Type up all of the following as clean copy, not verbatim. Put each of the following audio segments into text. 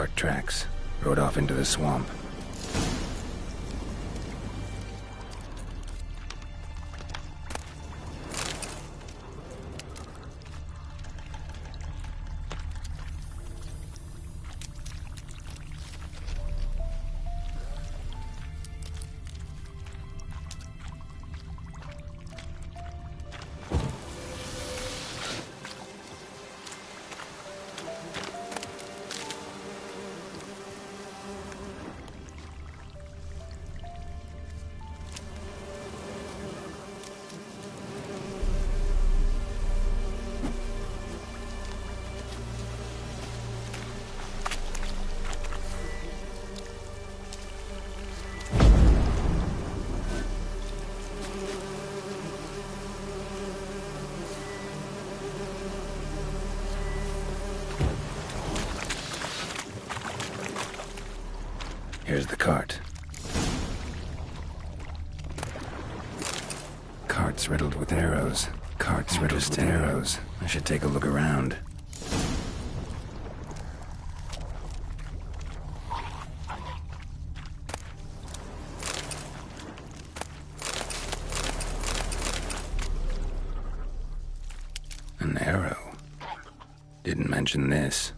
cart tracks. Rode off into the swamp. Here's the cart. Cart's riddled with arrows. Cart's riddled with arrows. I should take a look around. An arrow. Didn't mention this.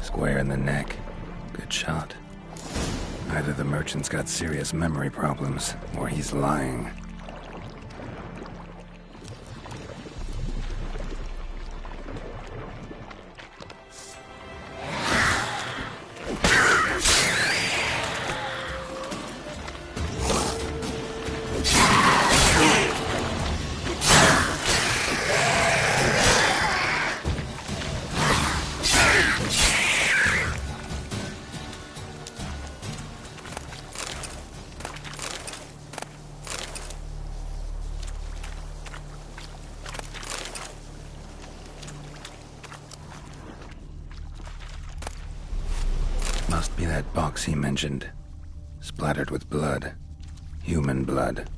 Square in the neck. Good shot. Either the merchant's got serious memory problems, or he's lying. Must be that box he mentioned. Splattered with blood. Human blood.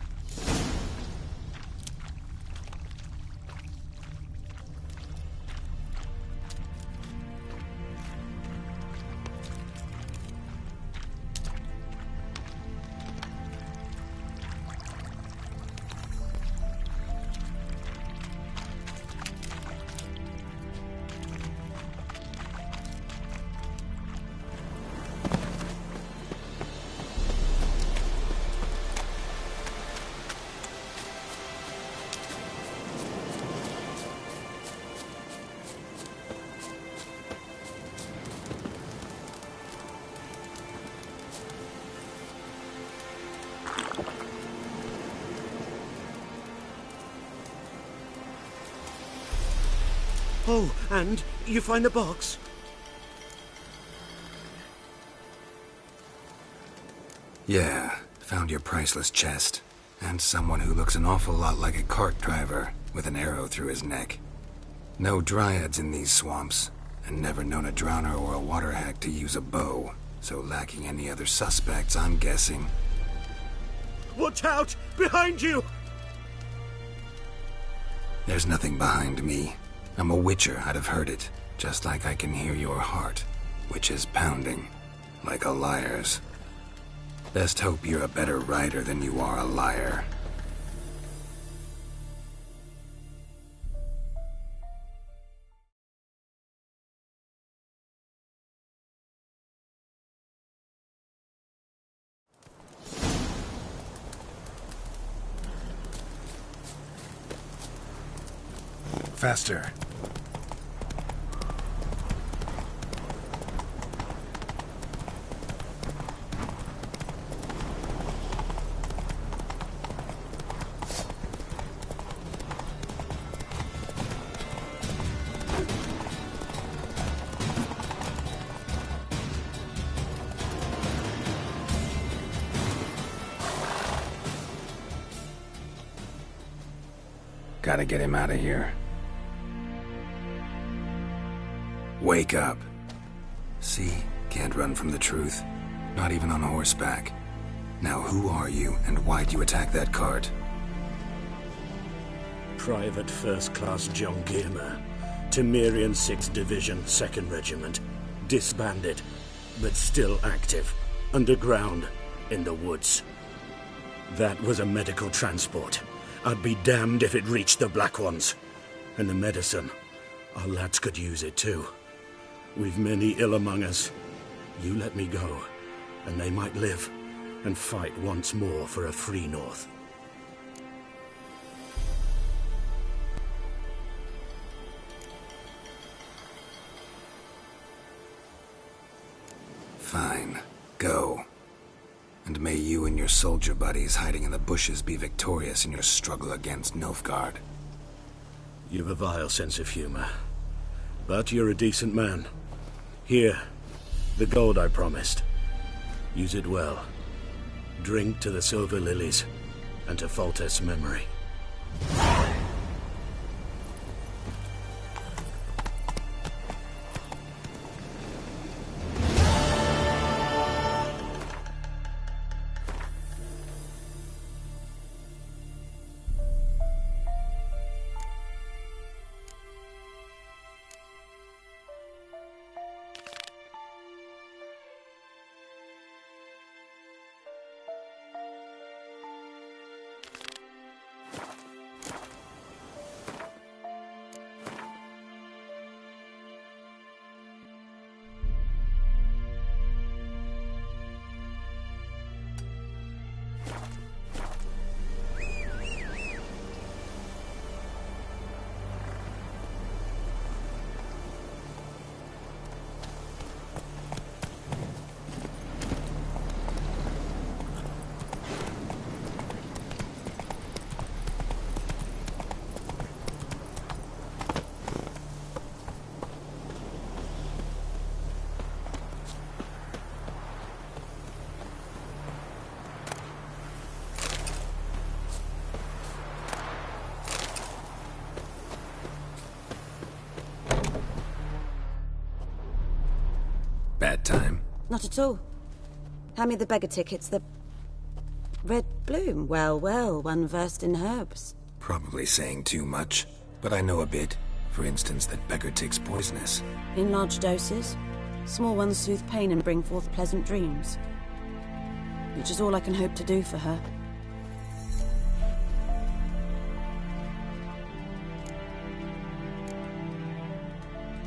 Oh, and you find the box? Yeah, found your priceless chest. And someone who looks an awful lot like a cart driver, with an arrow through his neck. No dryads in these swamps, and never known a drowner or a water hack to use a bow. So lacking any other suspects, I'm guessing. Watch out! Behind you! There's nothing behind me. I'm a witcher, I'd have heard it. Just like I can hear your heart, which is pounding, like a liar's. Best hope you're a better rider than you are a liar. Faster. Gotta get him out of here. Wake up. See? Can't run from the truth. Not even on horseback. Now who are you, and why'd you attack that cart? Private First Class John Giermer, Temerian 6th Division, 2nd Regiment. Disbanded, but still active. Underground, in the woods. That was a medical transport. I'd be damned if it reached the Black Ones. And the medicine, our lads could use it too. We've many ill among us. You let me go, and they might live, and fight once more for a free North. Fine. Go. And may you and your soldier buddies hiding in the bushes be victorious in your struggle against Nilfgaard. You've a vile sense of humor. But you're a decent man. Here, the gold I promised. Use it well. Drink to the Silver Lilies, and to Foltest's memory. Bad time? Not at all. Hand me the beggar tickets, the... Red bloom. Well, well, one versed in herbs. Probably saying too much, but I know a bit. For instance, that beggar tick's poisonous. In large doses. Small ones soothe pain and bring forth pleasant dreams. Which is all I can hope to do for her.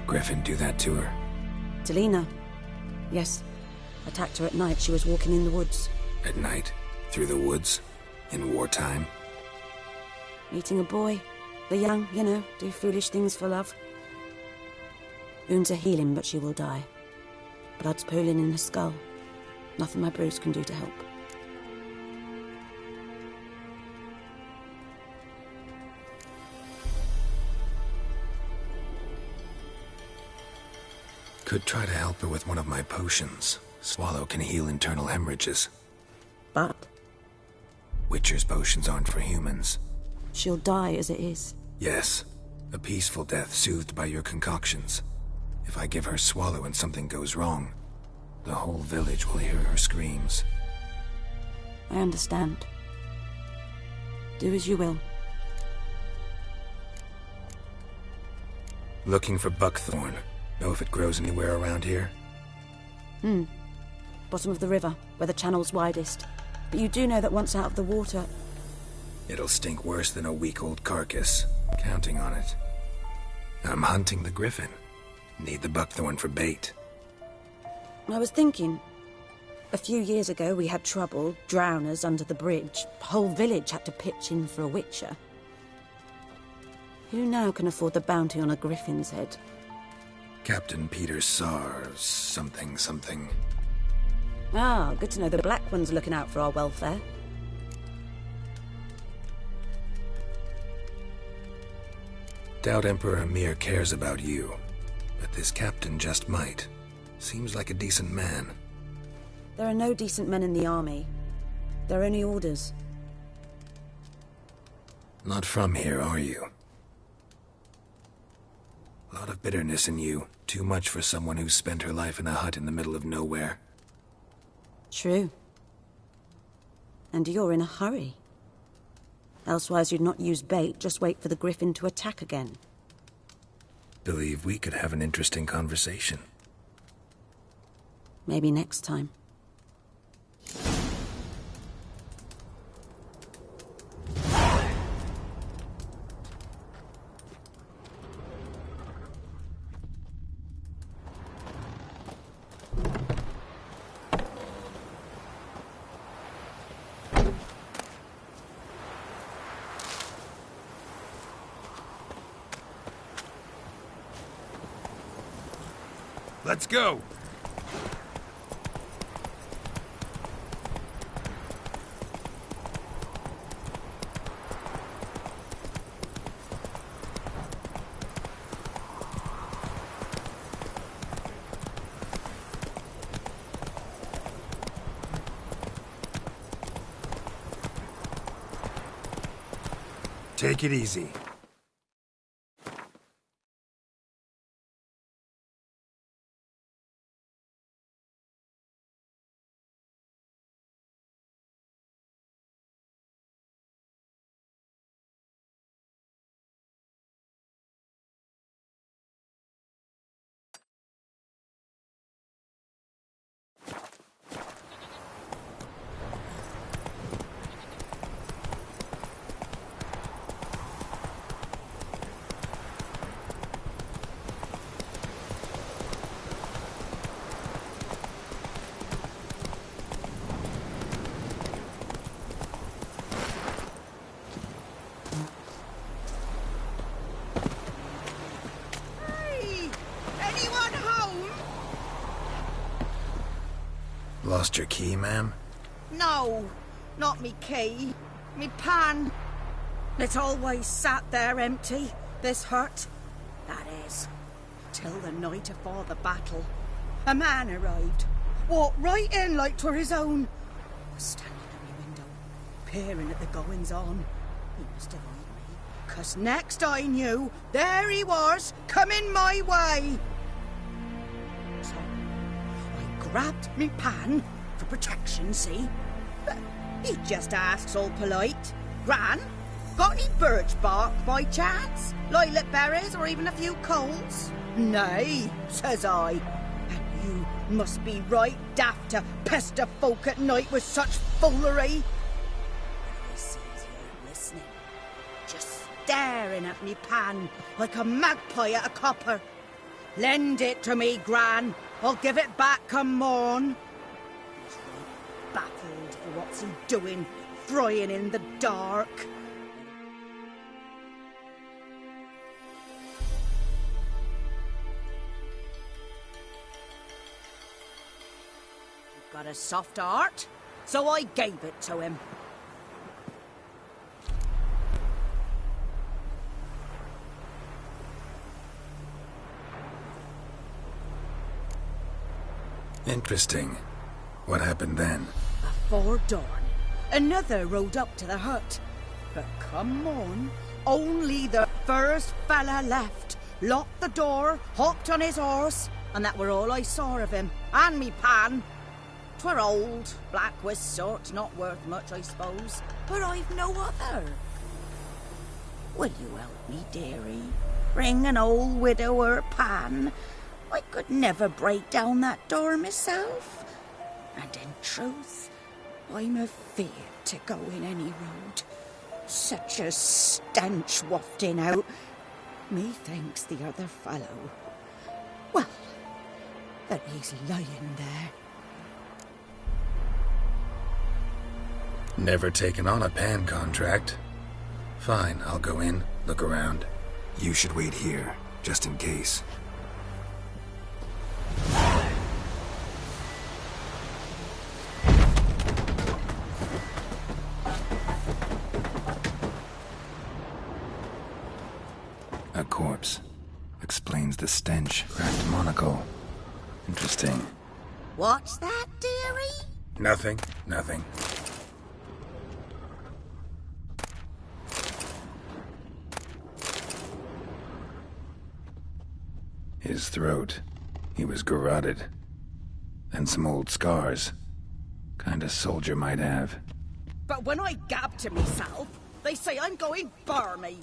Griffin do that to her? Delina. Yes. Attacked her at night. She was walking in the woods. At night? Through the woods? In wartime? Meeting a boy. The young, you know, do foolish things for love. Wounds are healing, but she will die. Blood's pooling in her skull. Nothing my bruise can do to help. Could try to help her with one of my potions. Swallow can heal internal hemorrhages. But Witcher's potions aren't for humans. she'll die as it is. Yes. A peaceful death soothed by your concoctions. If I give her Swallow and something goes wrong, the whole village will hear her screams. I understand. Do as you will. Looking for buckthorn. Know if it grows anywhere around here? Bottom of the river, where the channel's widest. But you do know that once out of the water... It'll stink worse than a week-old carcass. Counting on it. I'm hunting the griffin. Need the buckthorn for bait. I was thinking... A few years ago we had trouble, drowners under the bridge. The whole village had to pitch in for a witcher. Who now can afford the bounty on a griffin's head? Captain Peter Sar, something. Ah, good to know the Black One's looking out for our welfare. Doubt Emperor Emir cares about you, but this captain just might. Seems like a decent man. There are no decent men in the army. There are only orders. Not from here, are you? A lot of bitterness in you. Too much for someone who spent her life in a hut in the middle of nowhere. True. And you're in a hurry. Elsewise you'd not use bait, just wait for the griffin to attack again. Believe we could have an interesting conversation. Maybe next time. Let's go! Take it easy. Lost your key, ma'am? No, not me key. Me pan. It's always sat there empty, this hut. That is, till the night afore the battle. A man arrived, walked right in like 'twere his own. Was standing at my window, peering at the goings-on. He must have eyed me, 'cause next I knew, there he was, coming my way. So I grabbed me pan for protection, see? But he just asks all polite, Gran, got any birch bark by chance? Lilac berries or even a few coals? Nay, says I. And you must be right daft to pester folk at night with such foolery. I sees you listening, just staring at me pan like a magpie at a copper. Lend it to me, Gran. I'll give it back come morn. He's right baffled for what's he doing, frying in the dark. You've got a soft heart, so I gave it to him. Interesting. What happened then? Before dawn, another rode up to the hut. But come on, only the first fella left. Locked the door, hopped on his horse, and that were all I saw of him. And me pan. 'Twere old, black with soot, not worth much, I suppose. But I've no other. Will you help me, dearie? Bring an old widower pan. I could never break down that door myself. And in truth, I'm afeard to go in any road. Such a stench wafting out. Methinks the other fellow, well, that he's lying there. Never taken on a pan contract. Fine, I'll go in, look around. You should wait here, just in case. A corpse. Explains the stench. Cracked monocle. Interesting. What's that, dearie? Nothing. His throat. He was garroted. And some old scars. Kind of soldier might have. But when I gab to myself, they say I'm going barmy.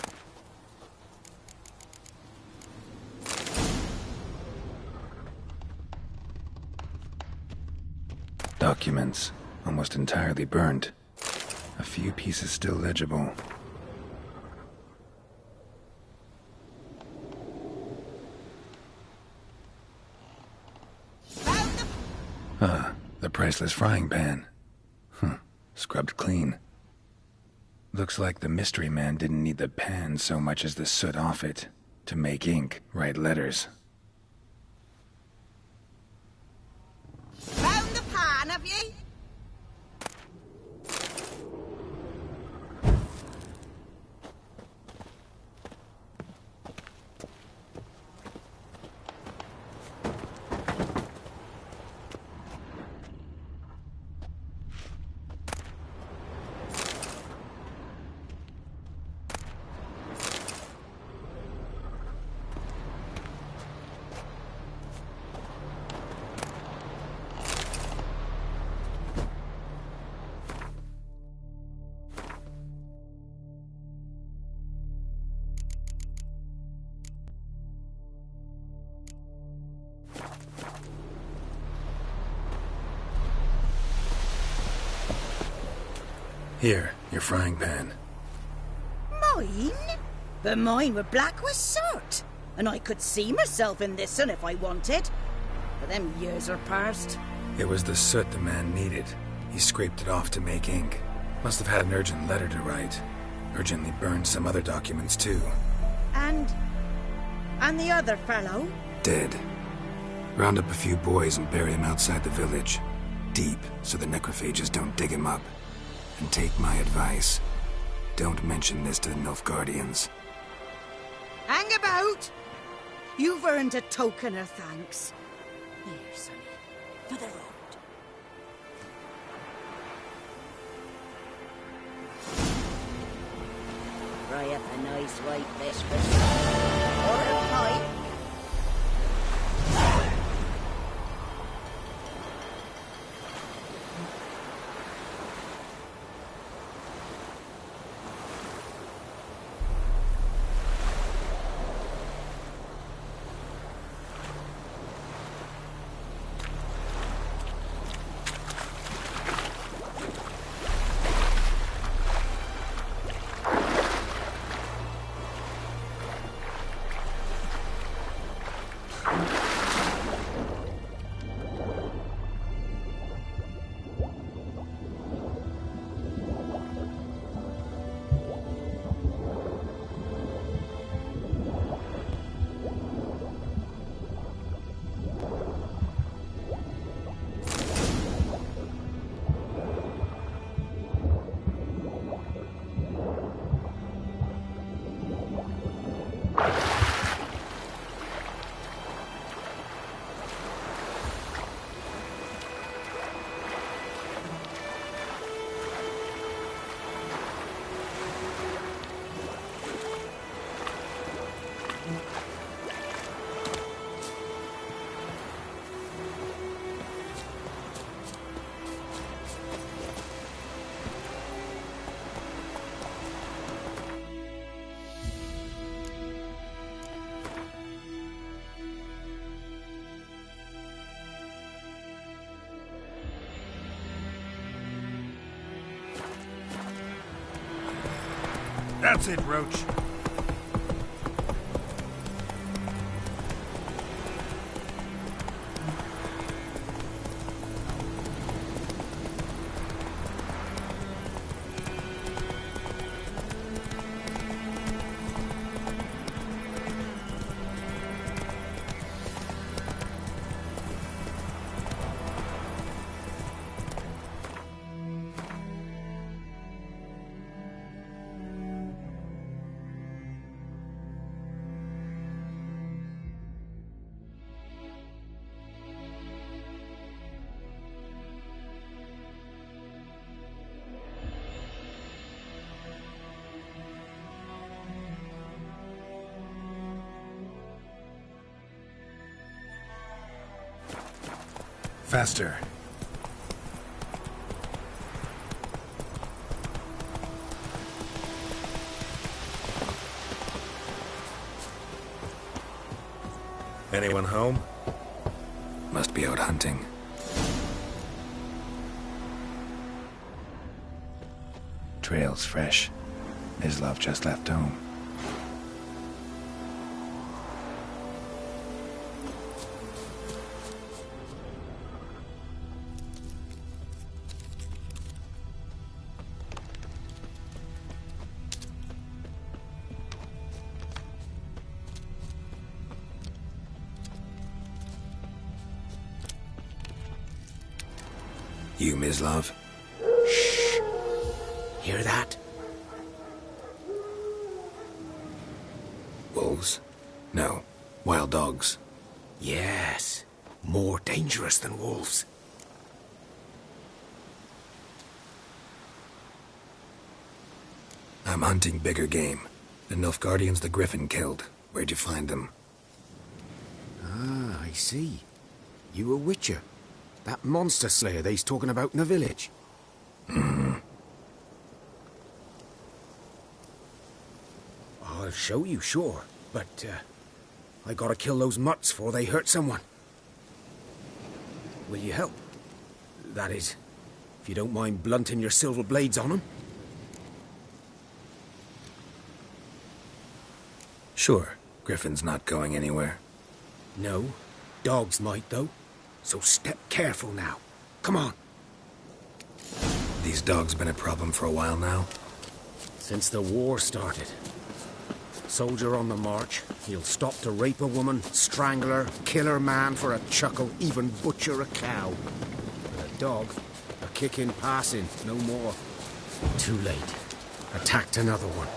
Documents. Almost entirely burned. A few pieces still legible. The priceless frying pan. Scrubbed clean. Looks like the mystery man didn't need the pan so much as the soot off it to make ink, write letters. Found the pan, have ye? Here, your frying pan. Mine? But mine were black with soot. And I could see myself in this one if I wanted. But them years are past. It was the soot the man needed. He scraped it off to make ink. Must have had an urgent letter to write. Urgently burned some other documents too. And the other fellow? Dead. Round up a few boys and bury him outside the village. Deep, so the necrophages don't dig him up. And take my advice. Don't mention this to the Nilfgaardians. Hang about! You've earned a token of thanks. Here, sonny, for the road. Fry up a nice white biscuit. Or a pipe. That's it, Roach. faster. Anyone home? Must be out hunting. Trail's fresh. Mislav just left home. You, Mislav? Shh. Hear that? Wolves? No. Wild dogs. Yes. More dangerous than wolves. I'm hunting bigger game. The Nilfgaardians the Griffin killed. Where'd you find them? Ah, I see. You a witcher. That monster slayer they's talking about in the village. I'll show you, sure. But, I gotta kill those mutts before they hurt someone. Will you help? That is, if you don't mind blunting your silver blades on them. Sure. Griffin's not going anywhere. No. Dogs might, though. So step careful now. Come on. These dogs been a problem for a while now? Since the war started. Soldier on the march, he'll stop to rape a woman, strangle her, kill her man for a chuckle, even butcher a cow. But a dog, a kick in passing, no more. Too late. Attacked another one.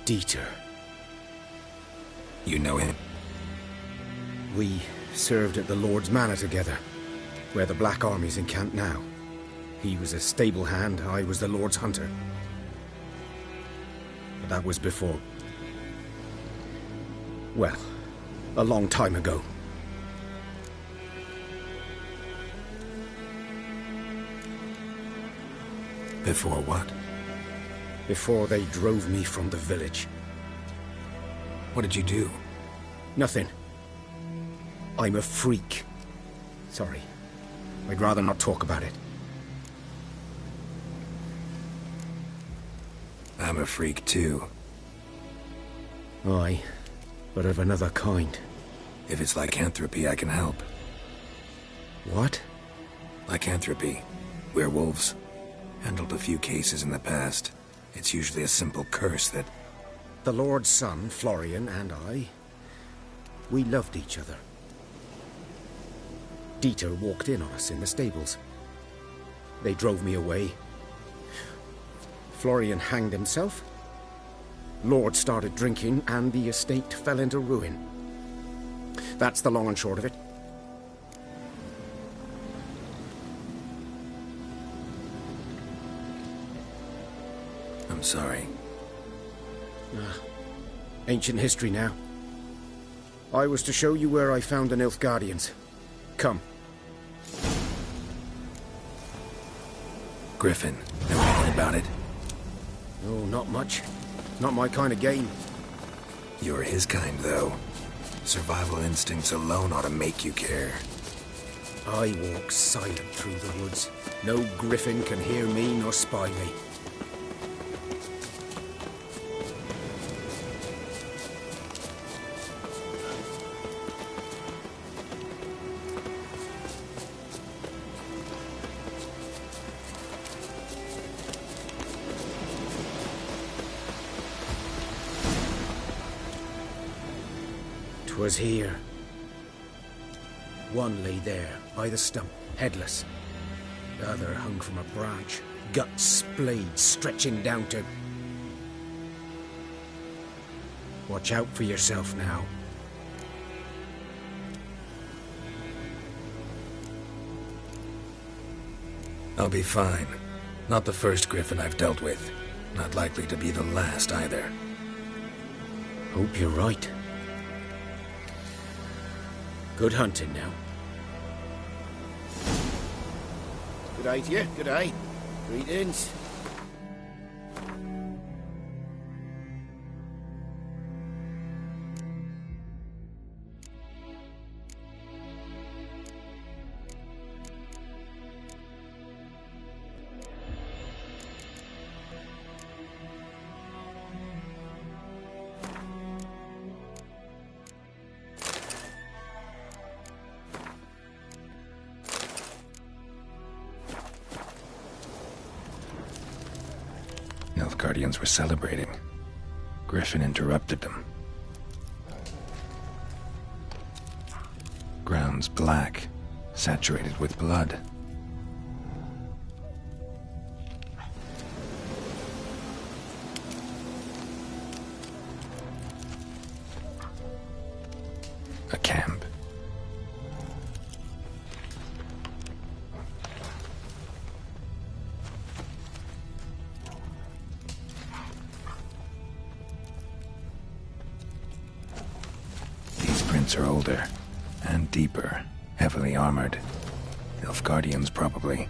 Dieter. You know him? We served at the Lord's Manor together, where the Black Army's encamped now. He was a stable hand, I was the Lord's hunter. But that was before... well, a long time ago. Before what? Before they drove me from the village. What did you do? Nothing. I'm a freak. Sorry. I'd rather not talk about it. I'm a freak too. Aye, but of another kind. If it's lycanthropy, I can help. What? Lycanthropy. Werewolves. Handled a few cases in the past. It's usually a simple curse that... The Lord's son, Florian, and I... we loved each other. Dieter walked in on us in the stables. They drove me away. Florian hanged himself. Lord started drinking, and the estate fell into ruin. That's the long and short of it. I'm sorry. Ancient history now. I was to show you where I found the Nilfgaardians. Come. Griffin, know anything about it? Oh, not much. Not my kind of game. You're his kind, though. Survival instincts alone ought to make you care. I walk silent through the woods. No griffin can hear me nor spy me. Was here. One lay there, by the stump, headless. The other hung from a branch, guts splayed, stretching down to... Watch out for yourself now. I'll be fine. Not the first griffin I've dealt with. Not likely to be the last either. Hope you're right. Good hunting now. Good day to you. Good day. Greetings. Nilfgaardians were celebrating. Griffin interrupted them. Ground's black, saturated with blood. A camp. Are older and deeper, heavily armored. Nilfgaardians, probably.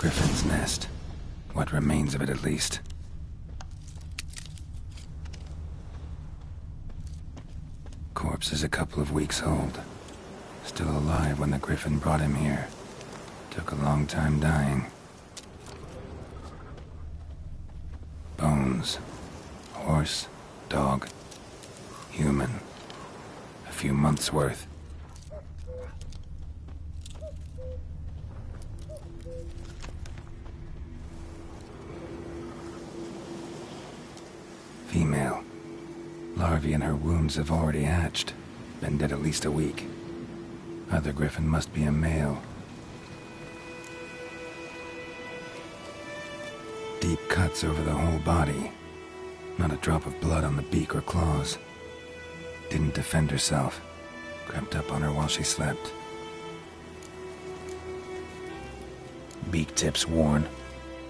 Griffin's nest. What remains of it, at least. Corpse is a couple of weeks old. Still alive when the Griffin brought him here. Took a long time dying. Bones. Horse, dog, human. A few months' worth. Female. Larvae in her wounds have already hatched. Been dead at least a week. Other Griffin must be a male. Deep cuts over the whole body. Not a drop of blood on the beak or claws. Didn't defend herself. Crept up on her while she slept. Beak tips worn.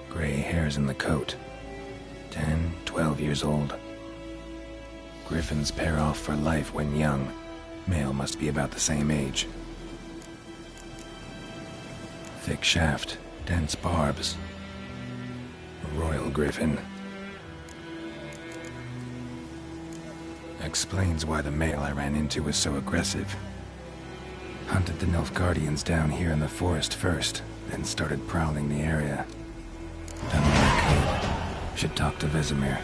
Gray hairs in the coat. 10, 12 years old. Griffins pair off for life when young. Male must be about the same age. Thick shaft, dense barbs. A royal griffin. Explains why the male I ran into was so aggressive. Hunted the Nilfgaardians down here in the forest first, then started prowling the area. Done what I could. Should talk to Vesemir.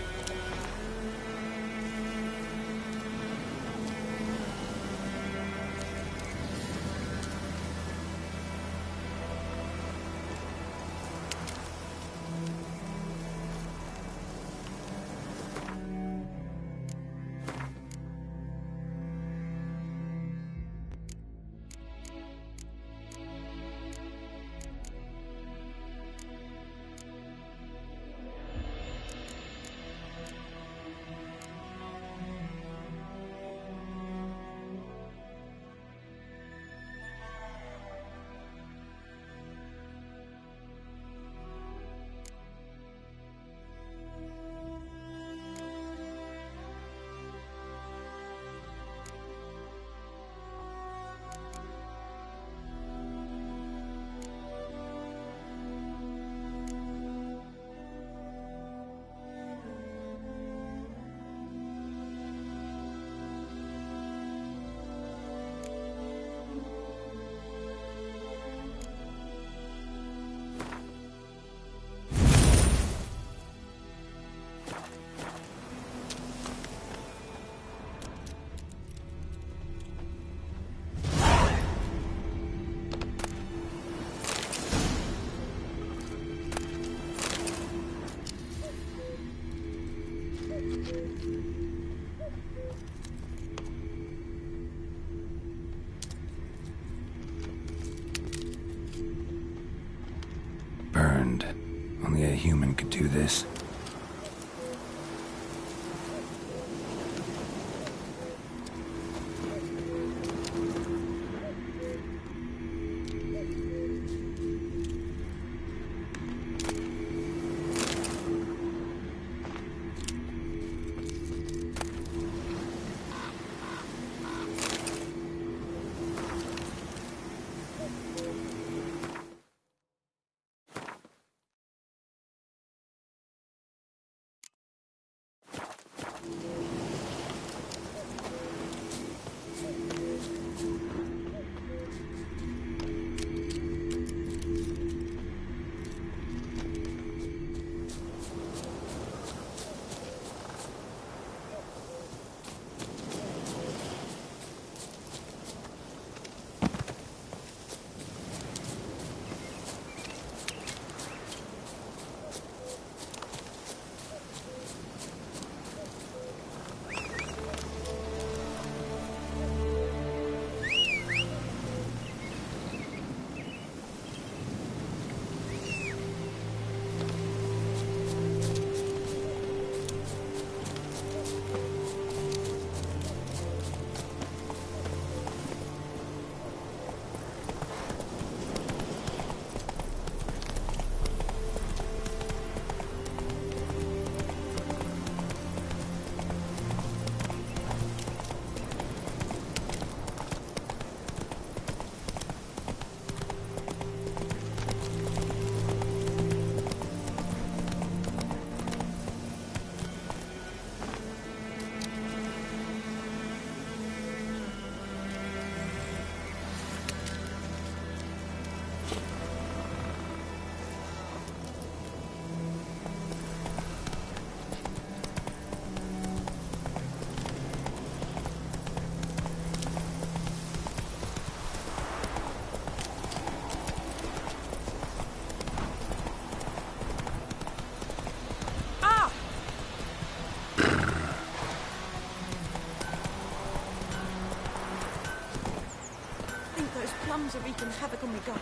Burned. Only a human could do this. Plums are wreaking havoc on my gut.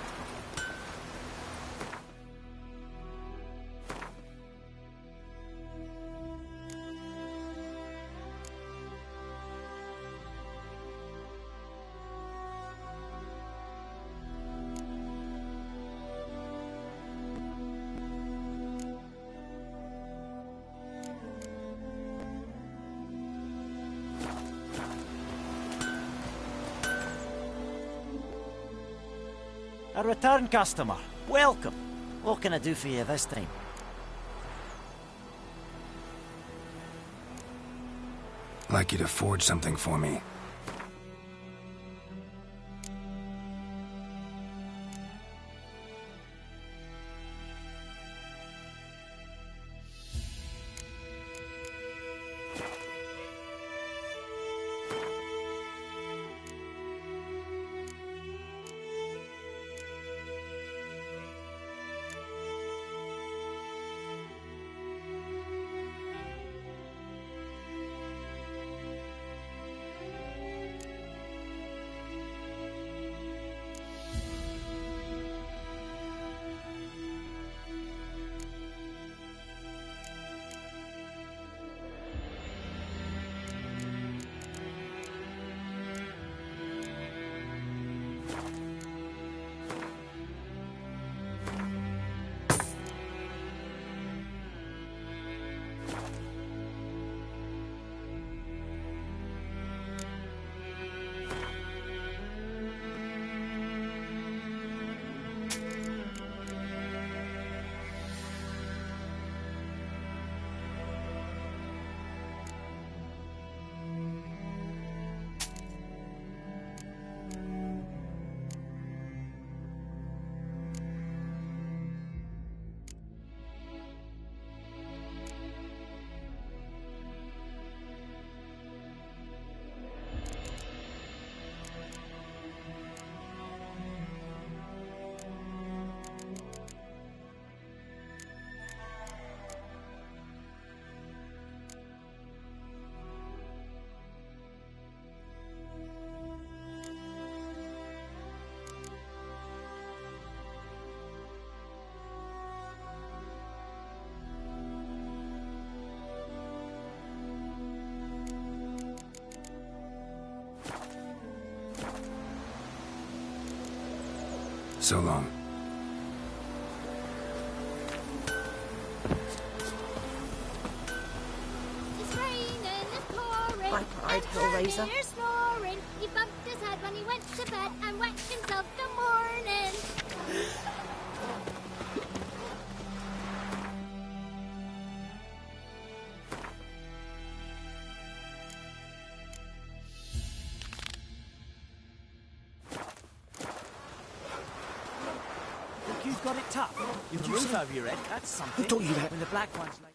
A return customer. Welcome. What can I do for you this time? I'd like you to forge something for me. So long. It's raining, it's pouring. Bye, Pride, Hellraiser. And Vladimir snoring. He bumped his head when he went to bed and whacked himself the morning. Think you've got it tough? You've a roof over your head, that's something. Who taught you that? When the black one's like...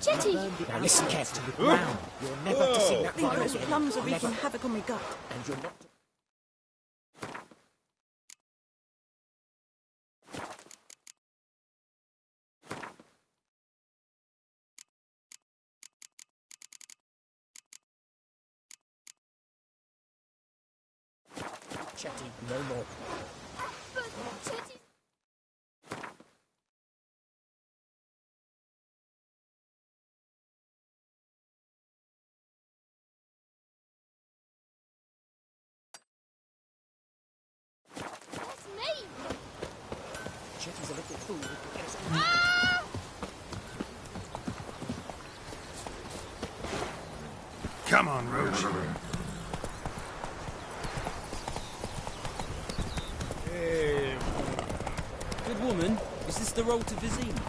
Jetty! Now listen carefully. to the ground. You're never to sing that I think rhyme those again. plums are Never. wreaking havoc on my gut. And you're not to... Chetty, no more. But Jetty... That's me! Chetty's a little fool. Yes. Ah! Come on, Roach. Good woman, is this the road to Vizima?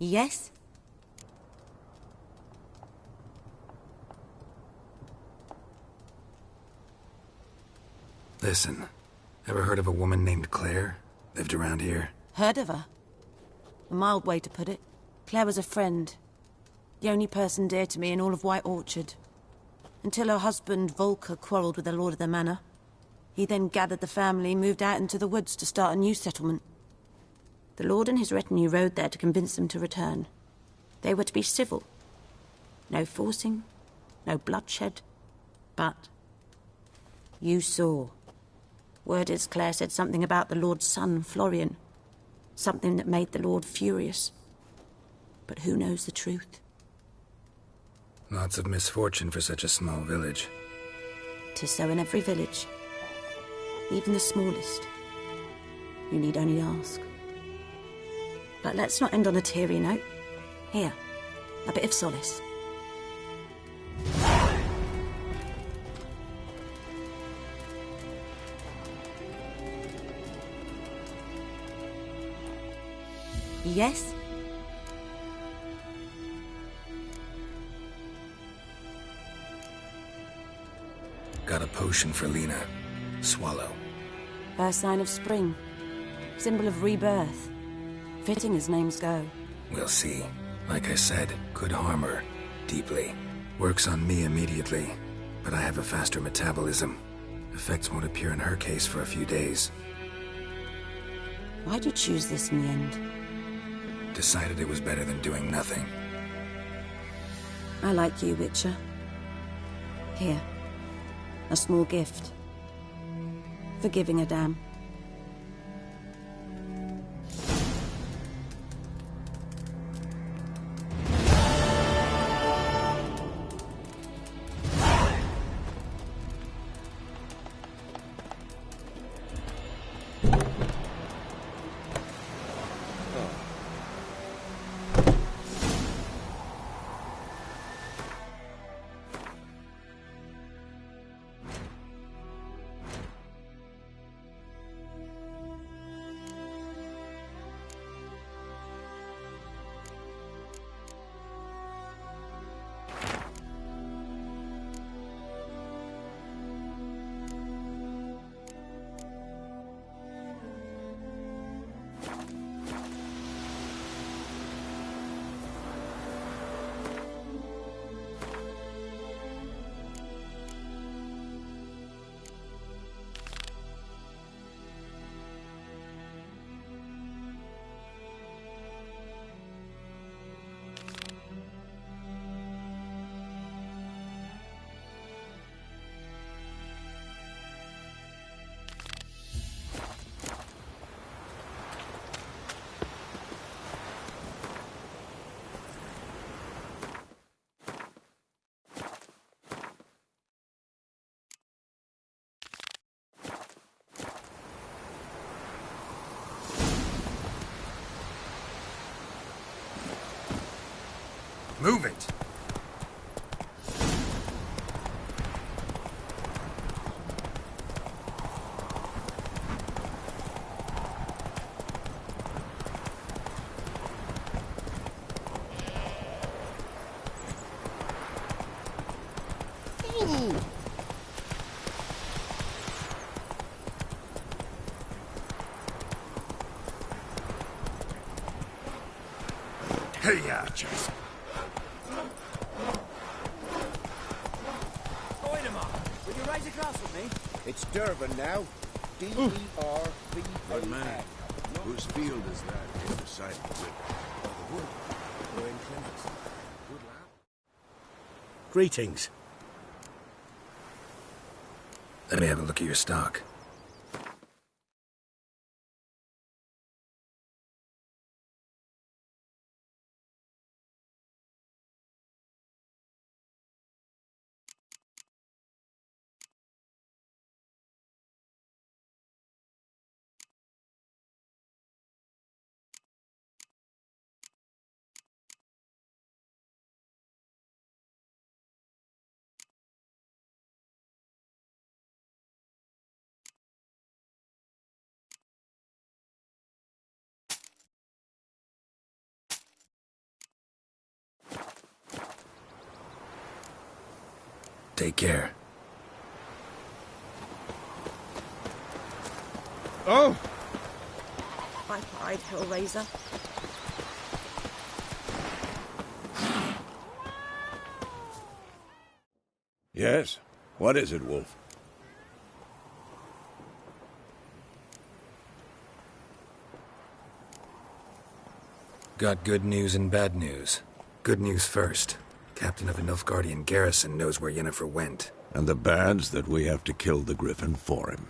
Yes? Listen, ever heard of a woman named Claire? Lived around here? Heard of her? A mild way to put it. Claire was a friend. The only person dear to me in all of White Orchard. Until her husband, Volker, quarrelled with the lord of the manor. He then gathered the family, moved out into the woods to start a new settlement. The lord and his retinue rode there to convince them to return. They were to be civil. No forcing, no bloodshed. But you saw. Word is Claire said something about the lord's son, Florian. Something that made the lord furious. But who knows the truth? Lots of misfortune for such a small village. 'Tis so in every village. Even the smallest. You need only ask. But let's not end on a teary note. Here, a bit of solace. Yes? Got a potion for Lena. Swallow. First sign of spring. Symbol of rebirth. Fitting as names go. We'll see. Like I said, could harm her. Deeply. Works on me immediately. But I have a faster metabolism. Effects won't appear in her case for a few days. Why'd you choose this in the end? Decided it was better than doing nothing. I like you, Witcher. Here. A small gift. For giving a damn. Move it! Hey-ya! Would you rise across with me? It's Durban now. D-E-R-B-A-N. Good man. Whose field is that in the side of the river? We're in Clements. Good lad. Greetings. Let me have a look at your stock. Take care. Oh! By pride, Hellraiser. Yes? What is it, Wolf? Got good news and bad news. Good news first. Captain of the Nilfgaardian garrison knows where Yennefer went. And the bad's that we have to kill the Griffin for him.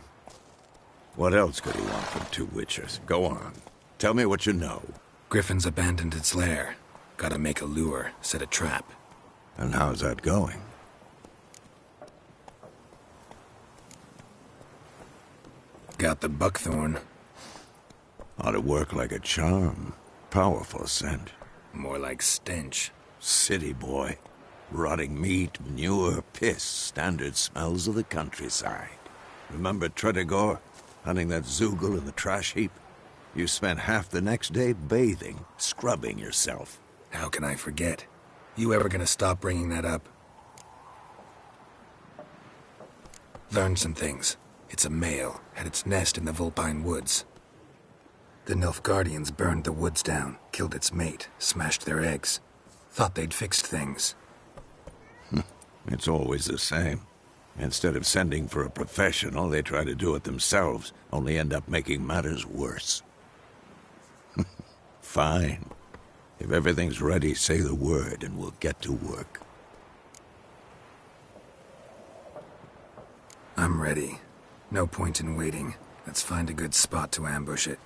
What else could he want from two witchers? Go on. Tell me what you know. Griffin's abandoned its lair. Gotta make a lure, set a trap. And how's that going? Got the buckthorn. Ought to work like a charm. Powerful scent. More like stench. City boy. Rotting meat, manure, piss. Standard smells of the countryside. Remember Tretogor? Hunting that Zoogle in the trash heap? You spent half the next day bathing, scrubbing yourself. How can I forget? You ever gonna stop bringing that up? Learned some things. It's a male, had its nest in the Vulpine Woods. The Nilfgaardians burned the woods down, killed its mate, smashed their eggs. Thought they'd fixed things. It's always the same. Instead of sending for a professional, they try to do it themselves, only end up making matters worse. Fine. If everything's ready, say the word and we'll get to work. I'm ready. No point in waiting. Let's find a good spot to ambush it.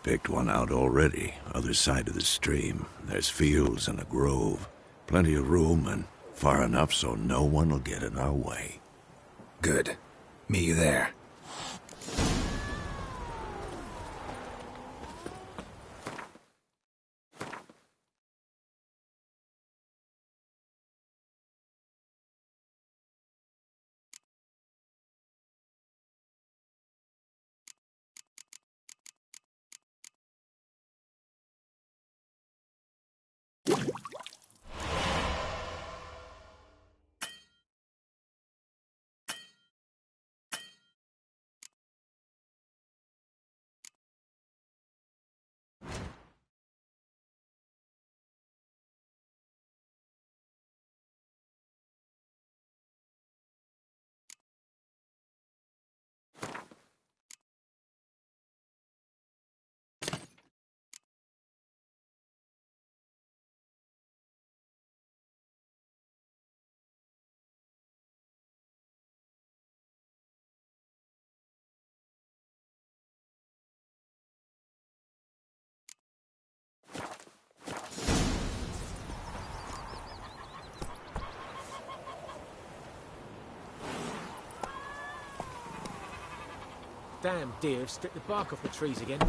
Picked one out already, other side of the stream. There's fields and a grove. Plenty of room and far enough so no one will get in our way. Good. Meet you there. Damn deer have stripped the bark off the trees again.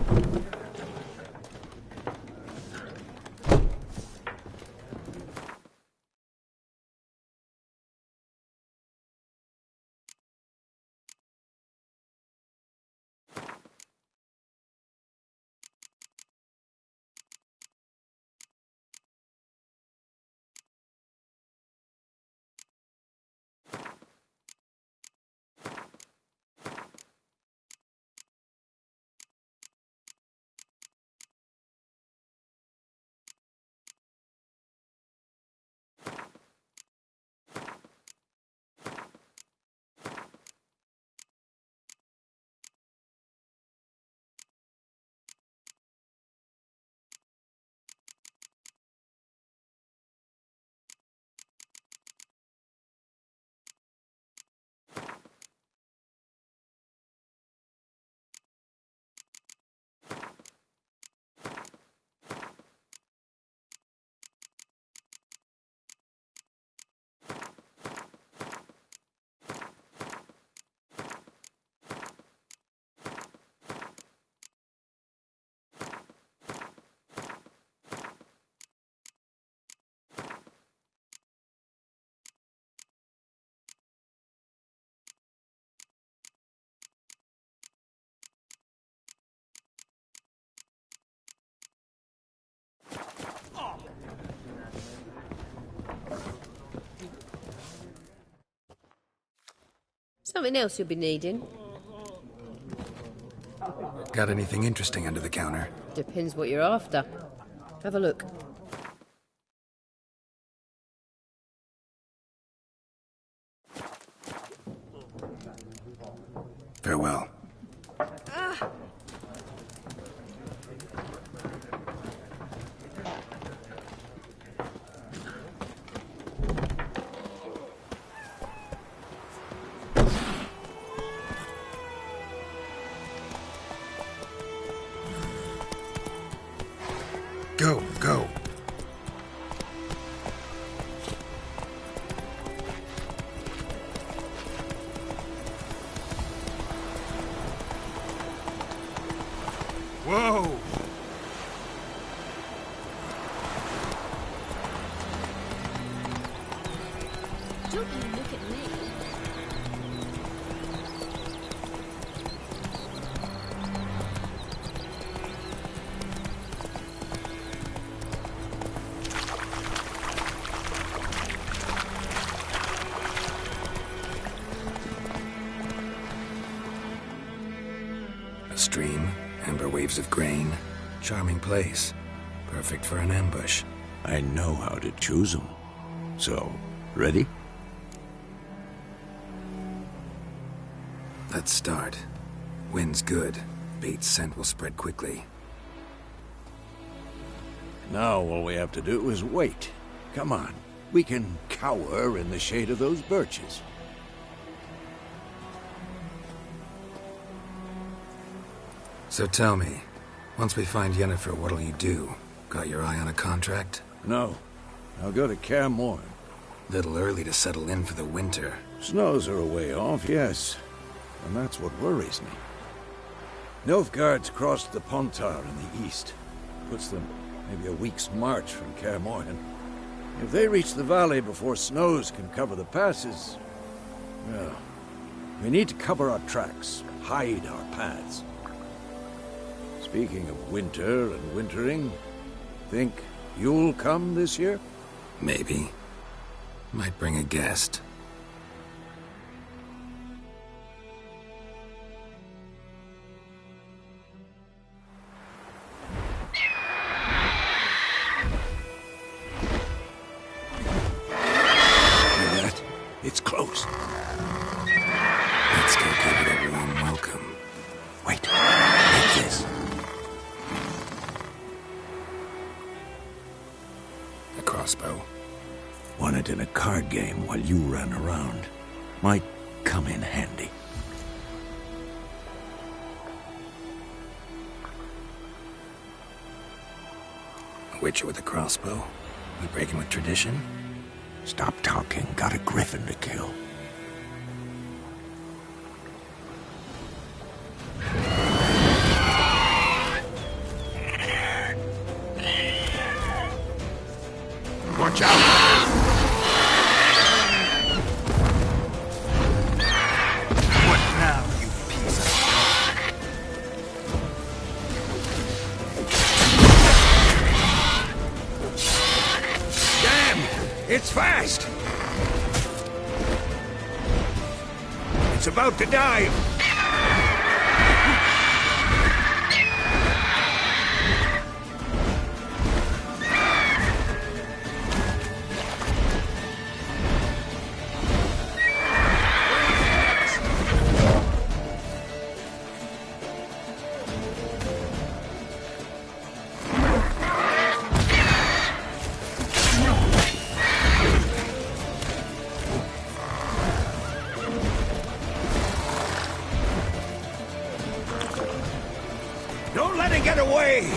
Something else you'll be needing? Got anything interesting under the counter? Depends what you're after. Have a look. Farewell. Go, go. Whoa! Don't you look at me. A stream, amber waves of grain, charming place. Perfect for an ambush. I know how to choose them. So, ready? Let's start. Wind's good. Bait's scent will spread quickly. Now all we have to do is wait. Come on. We can cower in the shade of those birches. So tell me, once we find Yennefer, what'll you do? Got your eye on a contract? No. I'll go to Kaer Morhen. Little early to settle in for the winter. Snows are a way off, yes. And that's what worries me. Nilfgaard's crossed the Pontar in the east. Puts them maybe a week's march from Kaer Morhen. If they reach the valley before snows can cover the passes, well, we need to cover our tracks, hide our paths. Speaking of winter and wintering, think you'll come this year? Maybe. Might bring a guest. Hear that? It's close. Let's go give it a warm welcome. Wait. Take this. A crossbow. Won it in a card game while you ran around. Might come in handy. A witcher with a crossbow? We breaking with tradition? Stop talking. Got a griffin to kill. Watch out! What now, you piece of... Damn! It's fast! It's about to dive! Don't let it get away!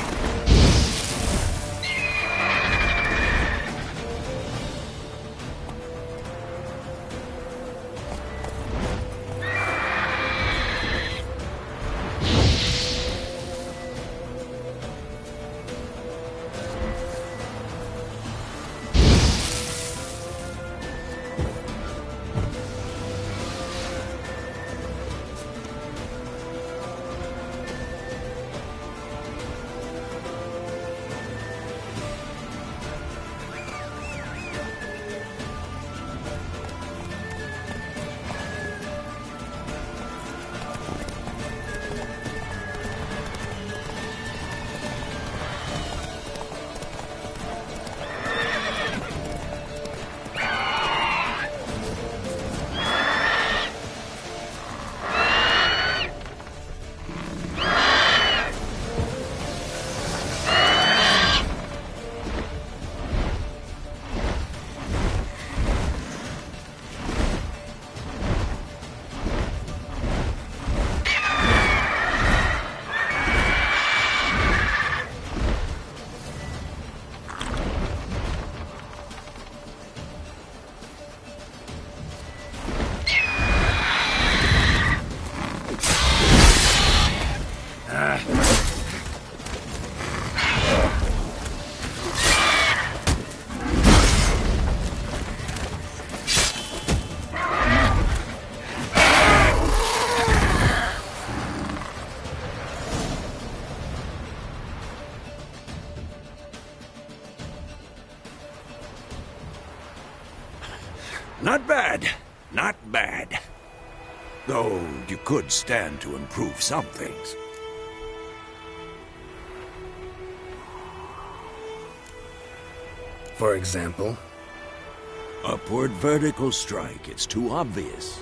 Not bad. Not bad. Though you could stand to improve some things. For example? Upward vertical strike. It's too obvious.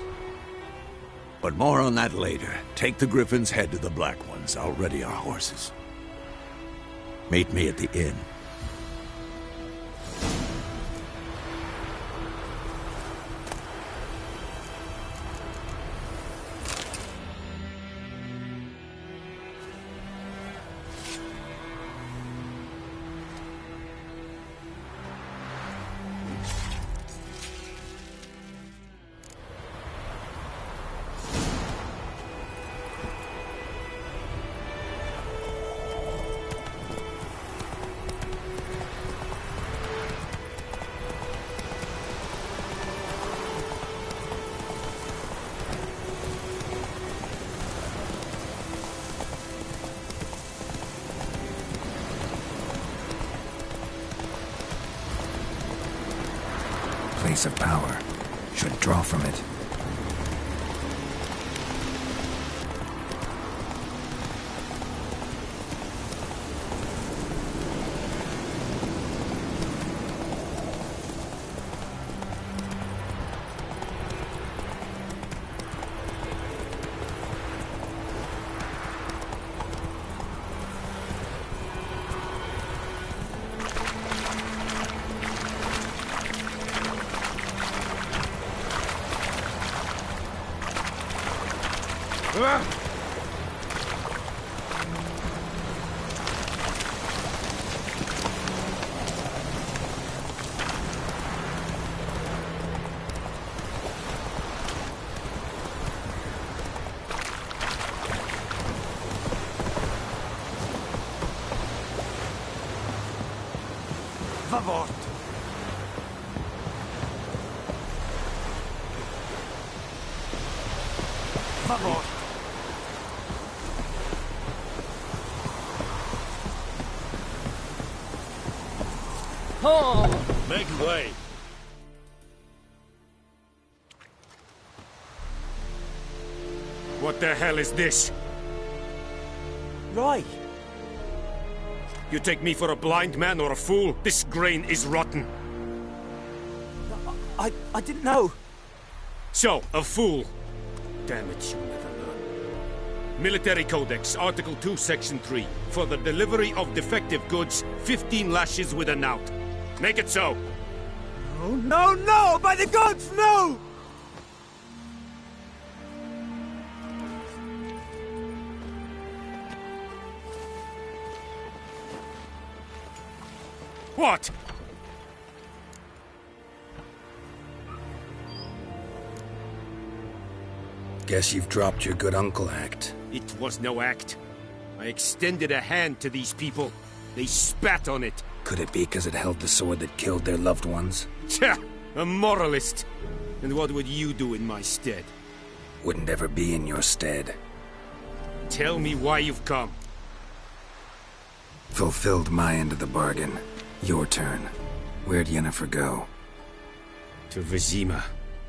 But more on that later. Take the Griffin's head to the Black Ones. I'll ready our horses. Meet me at the inn. Place of power. Should draw from it. Favort! Favort! Oh! Make way! What the hell is this? Roy! You take me for a blind man or a fool? This grain is rotten. I didn't know. So, a fool. Damn it, you never learn. Military Codex, Article 2, Section 3. For the delivery of defective goods, 15 lashes with a knout. Make it so. Oh, no, no! By the gods, no! What? Guess you've dropped your good uncle act. It was no act. I extended a hand to these people. They spat on it. Could it be because it held the sword that killed their loved ones? Tja, a moralist. And what would you do in my stead? Wouldn't ever be in your stead. Tell me why you've come. Fulfilled my end of the bargain. Your turn. Where'd Yennefer go? To Vizima.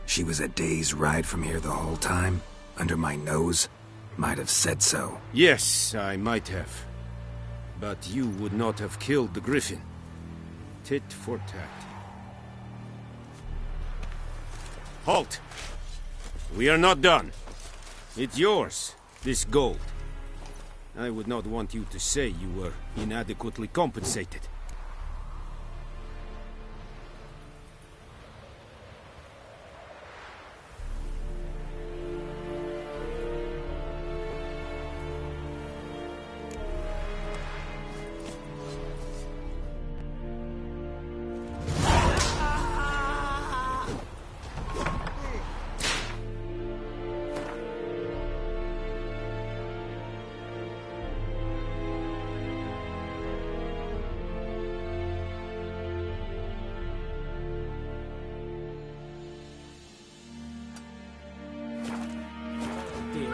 She was a day's ride from here the whole time? Under my nose? Might have said so. Yes, I might have. But you would not have killed the Griffin. Tit for tat. Halt! We are not done. It's yours, this gold. I would not want you to say you were inadequately compensated.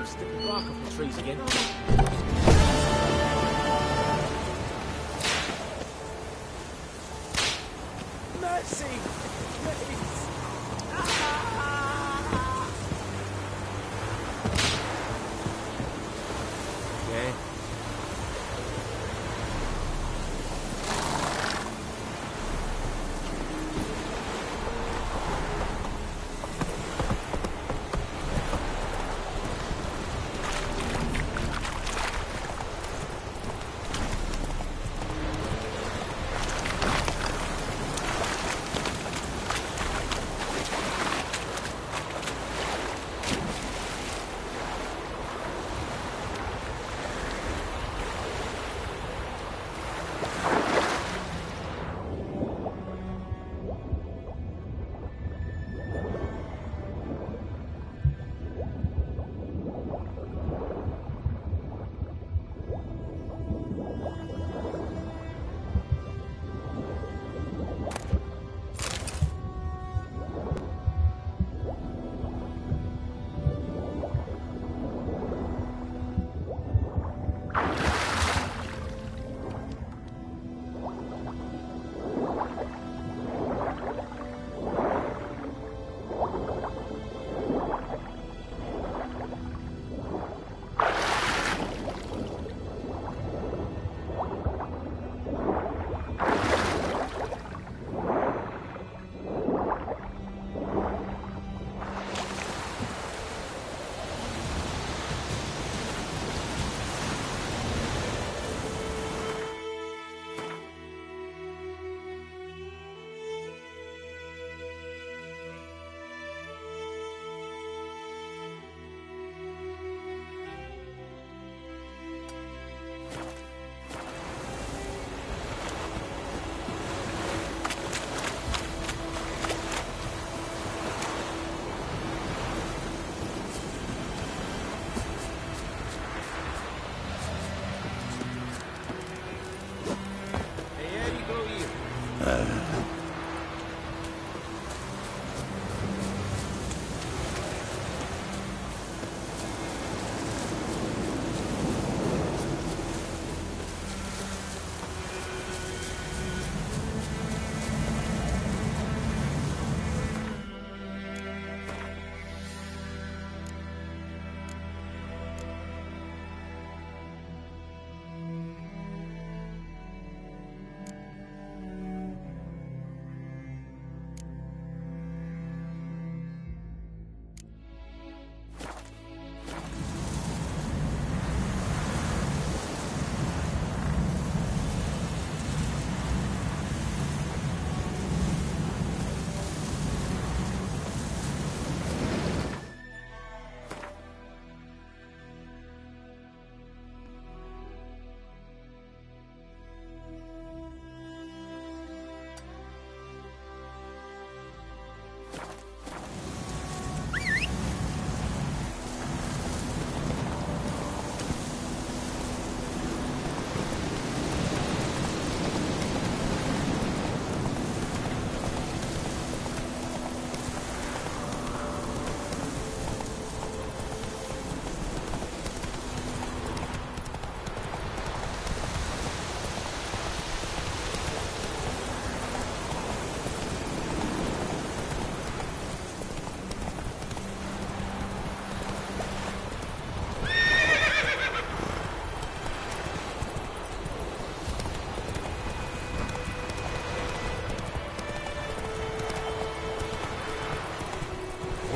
Stick the bark off the trees again. Mercy! Please!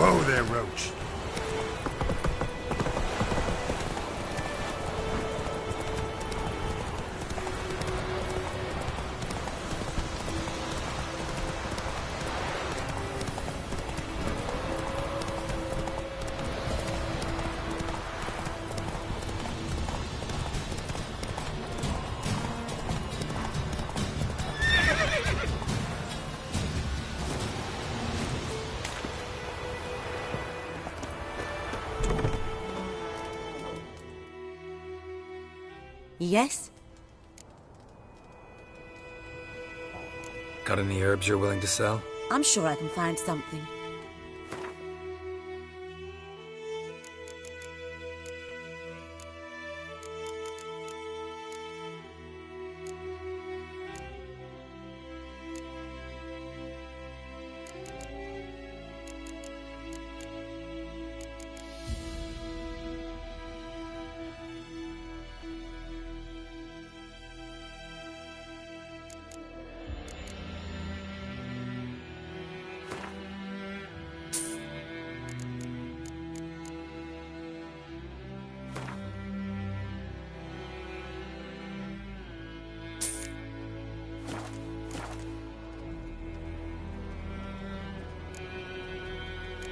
Whoa there, Roach. Yes? Got any herbs you're willing to sell? I'm sure I can find something.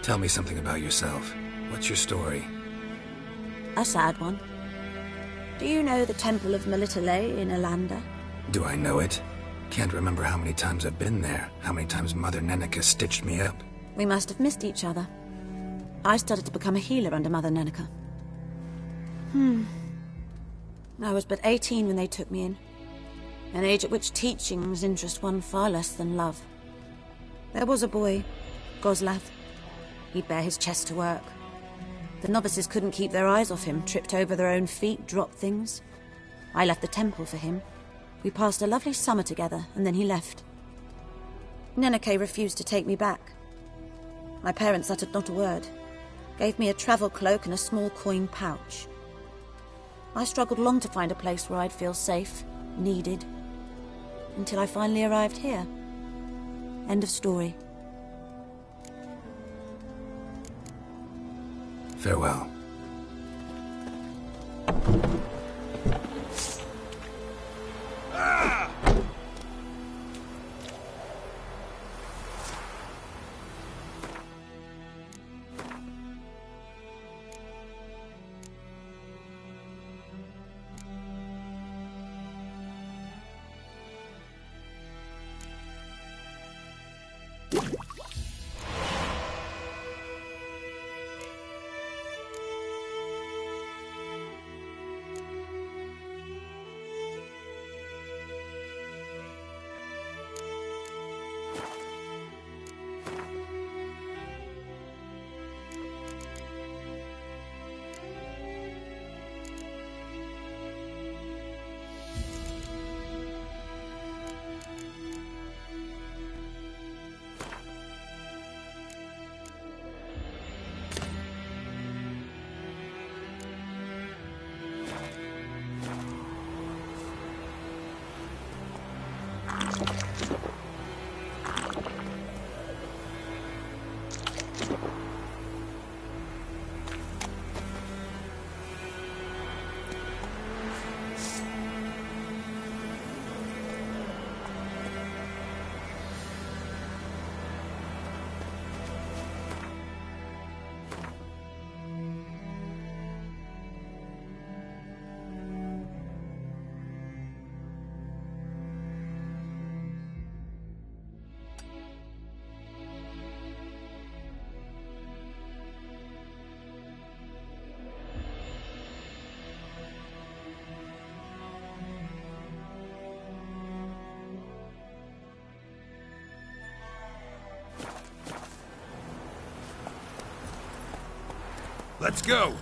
Tell me something about yourself. What's your story? A sad one. Do you know the Temple of Melitele in Alanda? Do I know it? Can't remember how many times I've been there, how many times Mother Neneka stitched me up. We must have missed each other. I started to become a healer under Mother Neneka. I was but 18 when they took me in. An age at which teachings interest one far less than love. There was a boy, Goslav. He'd bare his chest to work. The novices couldn't keep their eyes off him, tripped over their own feet, dropped things. I left the temple for him. We passed a lovely summer together, and then he left. Neneke refused to take me back. My parents uttered not a word, gave me a travel cloak and a small coin pouch. I struggled long to find a place where I'd feel safe, needed, until I finally arrived here. End of story. Farewell. Let's go!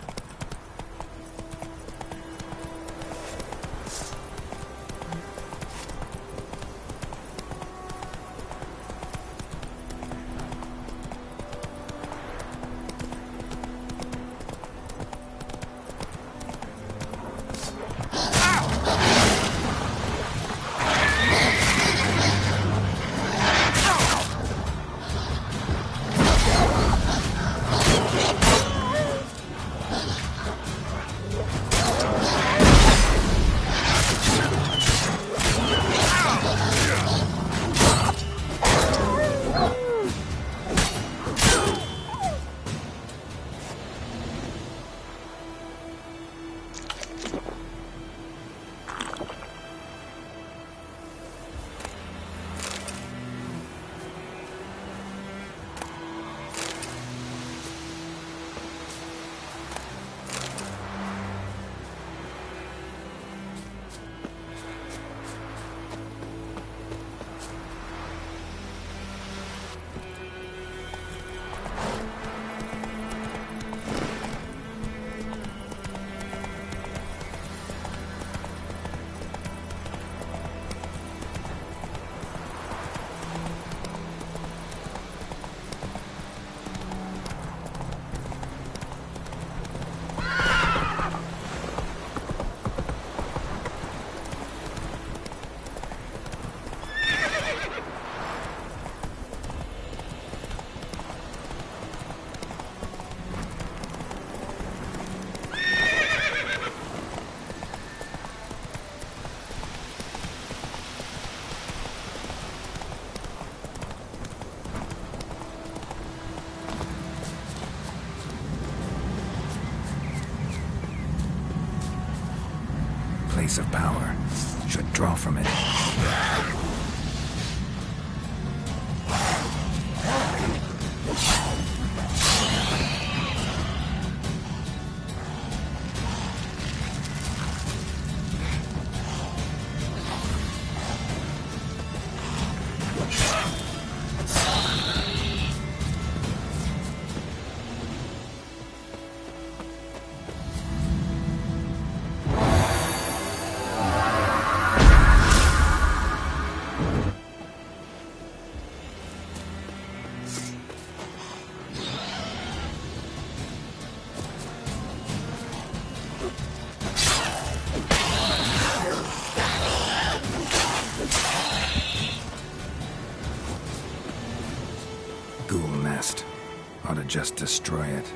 place of power should draw from it. Ghoul nest. Ought to just destroy it.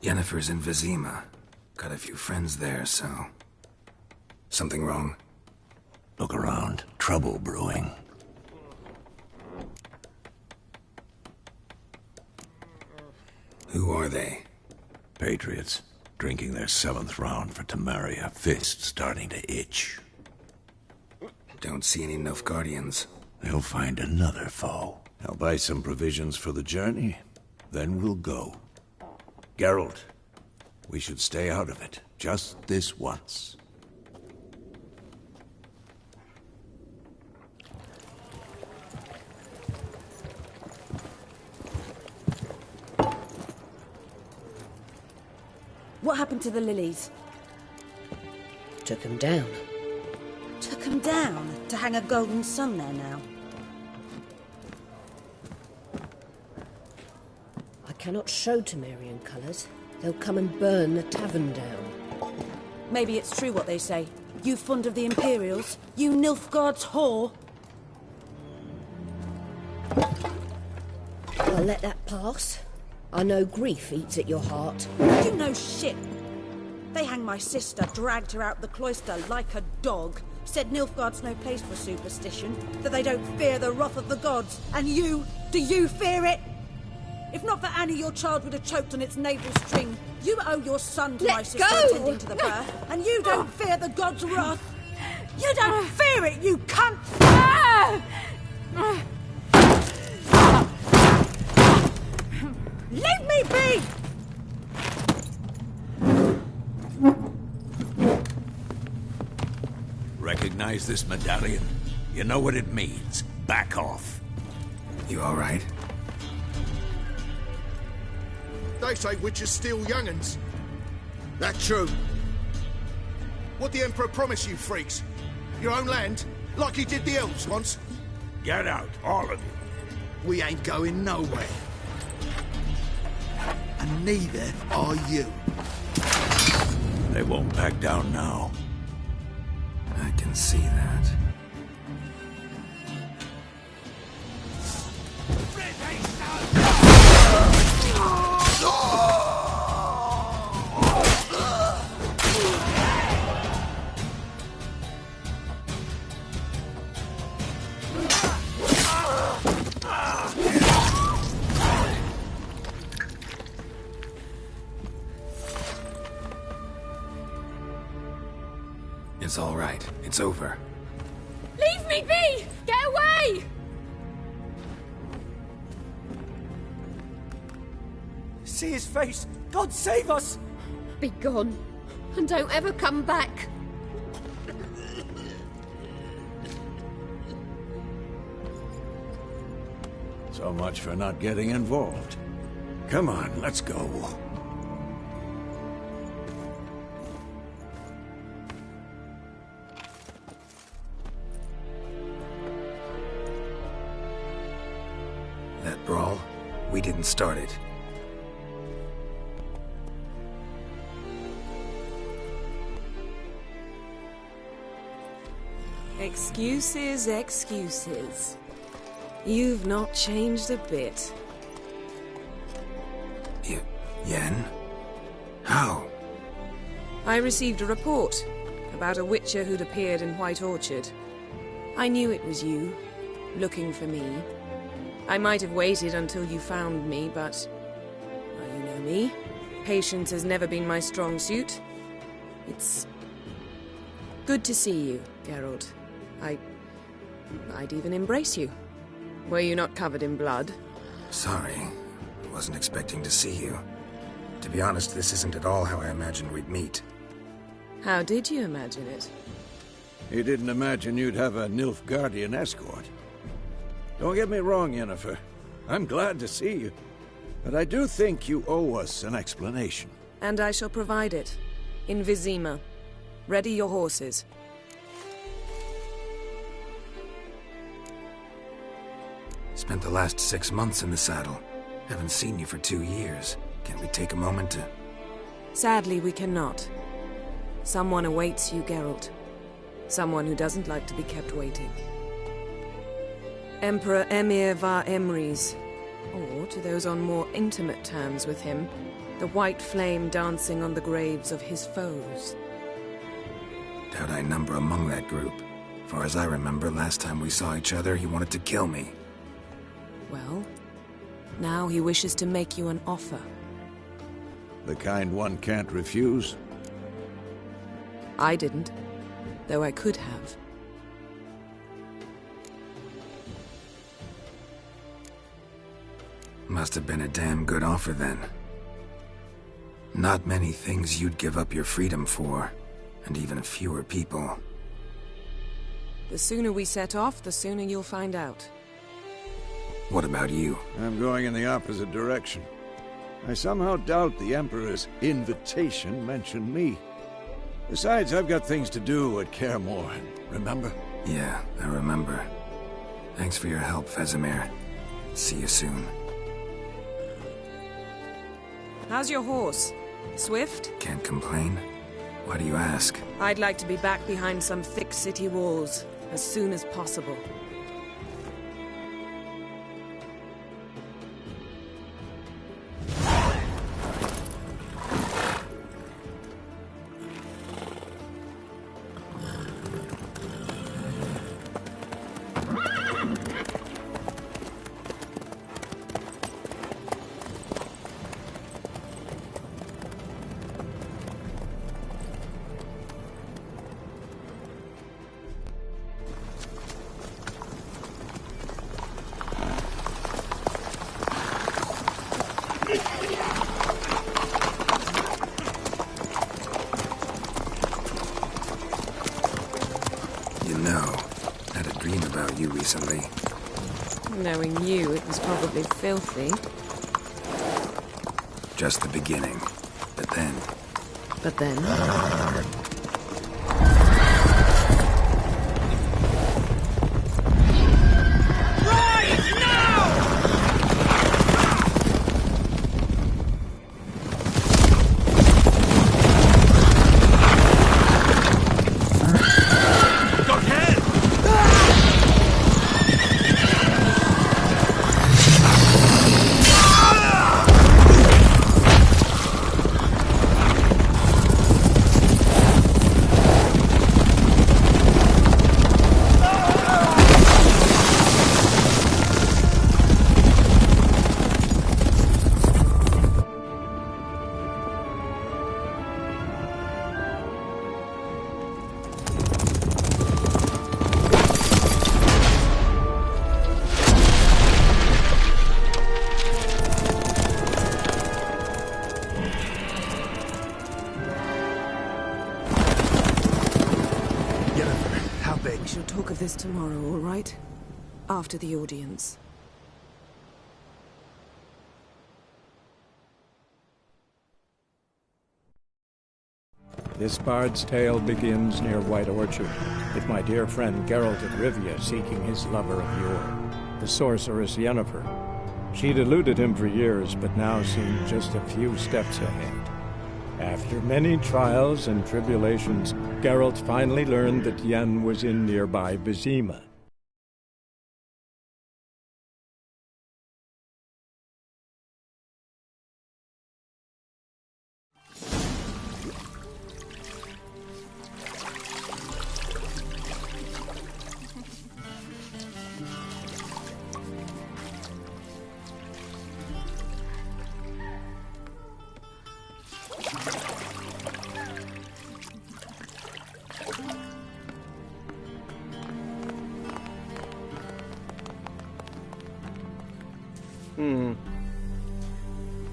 Yennefer's in Vizima. Got a few friends there, so... Something wrong? Look around. Trouble brewing. Who are they? Patriots. Drinking their 7th round for Temeria. Fist starting to itch. Don't see any Nilfgaardians. They'll find another foe. I'll buy some provisions for the journey. Then we'll go. Geralt, we should stay out of it. Just this once. What happened to the lilies? Took them down. Took them down? To hang a golden sun there now? I cannot show Temerian colours. They'll come and burn the tavern down. Maybe it's true what they say. You fond of the Imperials? You Nilfgaard's whore? I'll let that pass. I know grief eats at your heart. You know shit. They hanged my sister, dragged her out the cloister like a dog. said Nilfgaard's no place for superstition, that they don't fear the wrath of the gods. And you, do you fear it? If not for Annie, your child would have choked on its navel string. You owe your son to my sister attending to the birth, and you don't fear the gods' wrath. You don't fear it, you cunt! Leave me be! Recognize this medallion? You know what it means. Back off. You all right? They say witches steal young'uns. That true? What the Emperor promised you, freaks? Your own land? Like he did the elves once? Get out, all of you. We ain't going nowhere. And neither are you. They won't back down now. I can see that. It's all right. It's over. Leave me be! Get away! See his face! God save us! Be gone, and don't ever come back. So much for not getting involved. Come on, let's go. That brawl, we didn't start it. Excuses, excuses. You've not changed a bit. Yen? How? I received a report about a witcher who'd appeared in White Orchard. I knew it was you, looking for me. I might have waited until you found me, but... well, you know me. Patience has never been my strong suit. It's... good to see you, Geralt. I'd even embrace you. Were you not covered in blood? Sorry. Wasn't expecting to see you. To be honest, this isn't at all how I imagined we'd meet. How did you imagine it? You didn't imagine you'd have a Nilfgaardian escort. Don't get me wrong, Yennefer. I'm glad to see you. But I do think you owe us an explanation. And I shall provide it. In Vizima. Ready your horses. Spent the last 6 months in the saddle. Haven't seen you for 2 years. Can't we take a moment to... Sadly, we cannot. Someone awaits you, Geralt. Someone who doesn't like to be kept waiting. Emperor Emhyr var Emreis. Or, to those on more intimate terms with him, the white flame dancing on the graves of his foes. Doubt I number among that group. Far as I remember, last time we saw each other, he wanted to kill me. Well, now he wishes to make you an offer. The kind one can't refuse? I didn't, though I could have. Must have been a damn good offer then. Not many things you'd give up your freedom for, and even fewer people. The sooner we set off, the sooner you'll find out. What about you? I'm going in the opposite direction. I somehow doubt the Emperor's invitation mentioned me. Besides, I've got things to do at Kaer Morhen, remember? Yeah, I remember. Thanks for your help, Vesemir. See you soon. How's your horse? Swift? Can't complain. Why do you ask? I'd like to be back behind some thick city walls, as soon as possible. know. Had a dream about you recently. Knowing you, it was probably filthy. Just the beginning. But then... But then? We shall talk of this tomorrow, all right? After the audience. This bard's tale begins near White Orchard, with my dear friend Geralt of Rivia seeking his lover of yore, the sorceress Yennefer. She'd eluded him for years, but now seemed just a few steps ahead. After many trials and tribulations, Geralt finally learned that Yen was in nearby Vizima.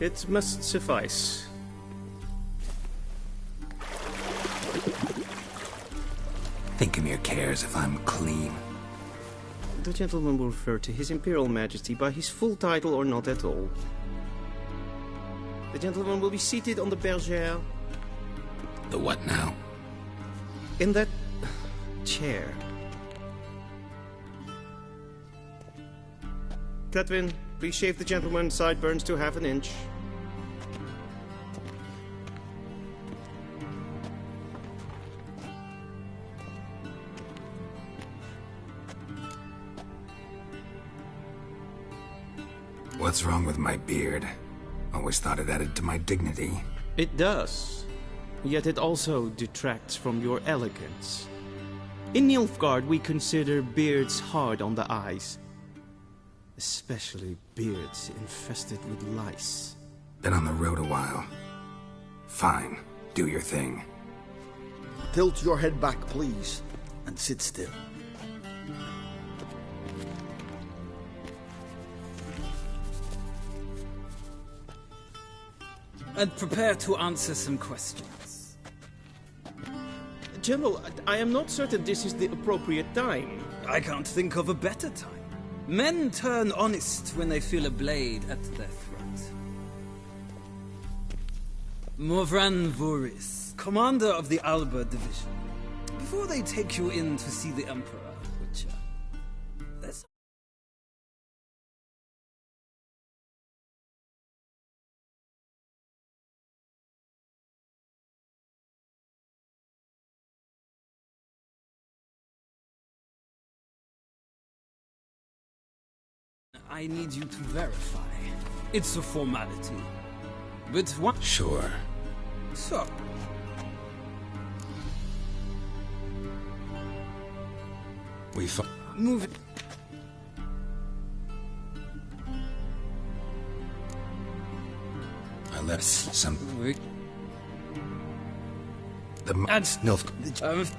It must suffice. Thinking cares if I'm clean. The gentleman will refer to His Imperial Majesty by his full title or not at all. The gentleman will be seated on the bergère. The what now? In that chair. Cletwin, please shave the gentleman's sideburns to half an inch. What's wrong with my beard? Always thought it added to my dignity. It does. Yet it also detracts from your elegance. In Nilfgaard, we consider beards hard on the eyes. Especially beards infested with lice. Been on the road a while. Fine. Do your thing. Tilt your head back, please, and sit still. And prepare to answer some questions. General, I am not certain this is the appropriate time. I can't think of a better time. Men turn honest when they feel a blade at their throat. Morvran Voorhis, commander of the Alba Division. Before they take you in to see the Emperor, Witcher, there's... I need you to verify. It's a formality. But what? Sure. So. Move it. I left some... The... And...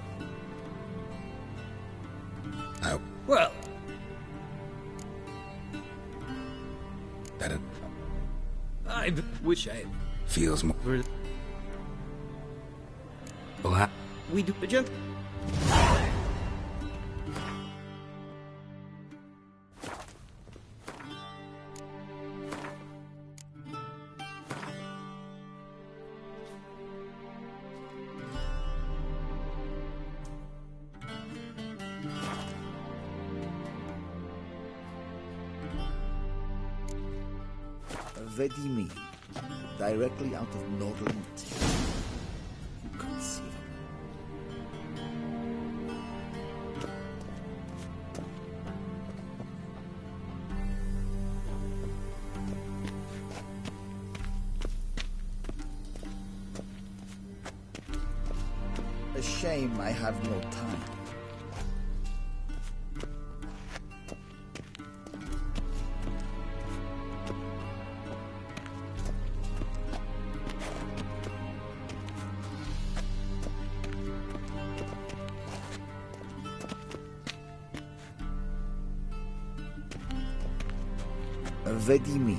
Oh. Well... That it... I wish I... Feels more... We do the gent... Vedimi, directly out of Nordling Tale. Inconceivable. A shame I have no time. Vedimi,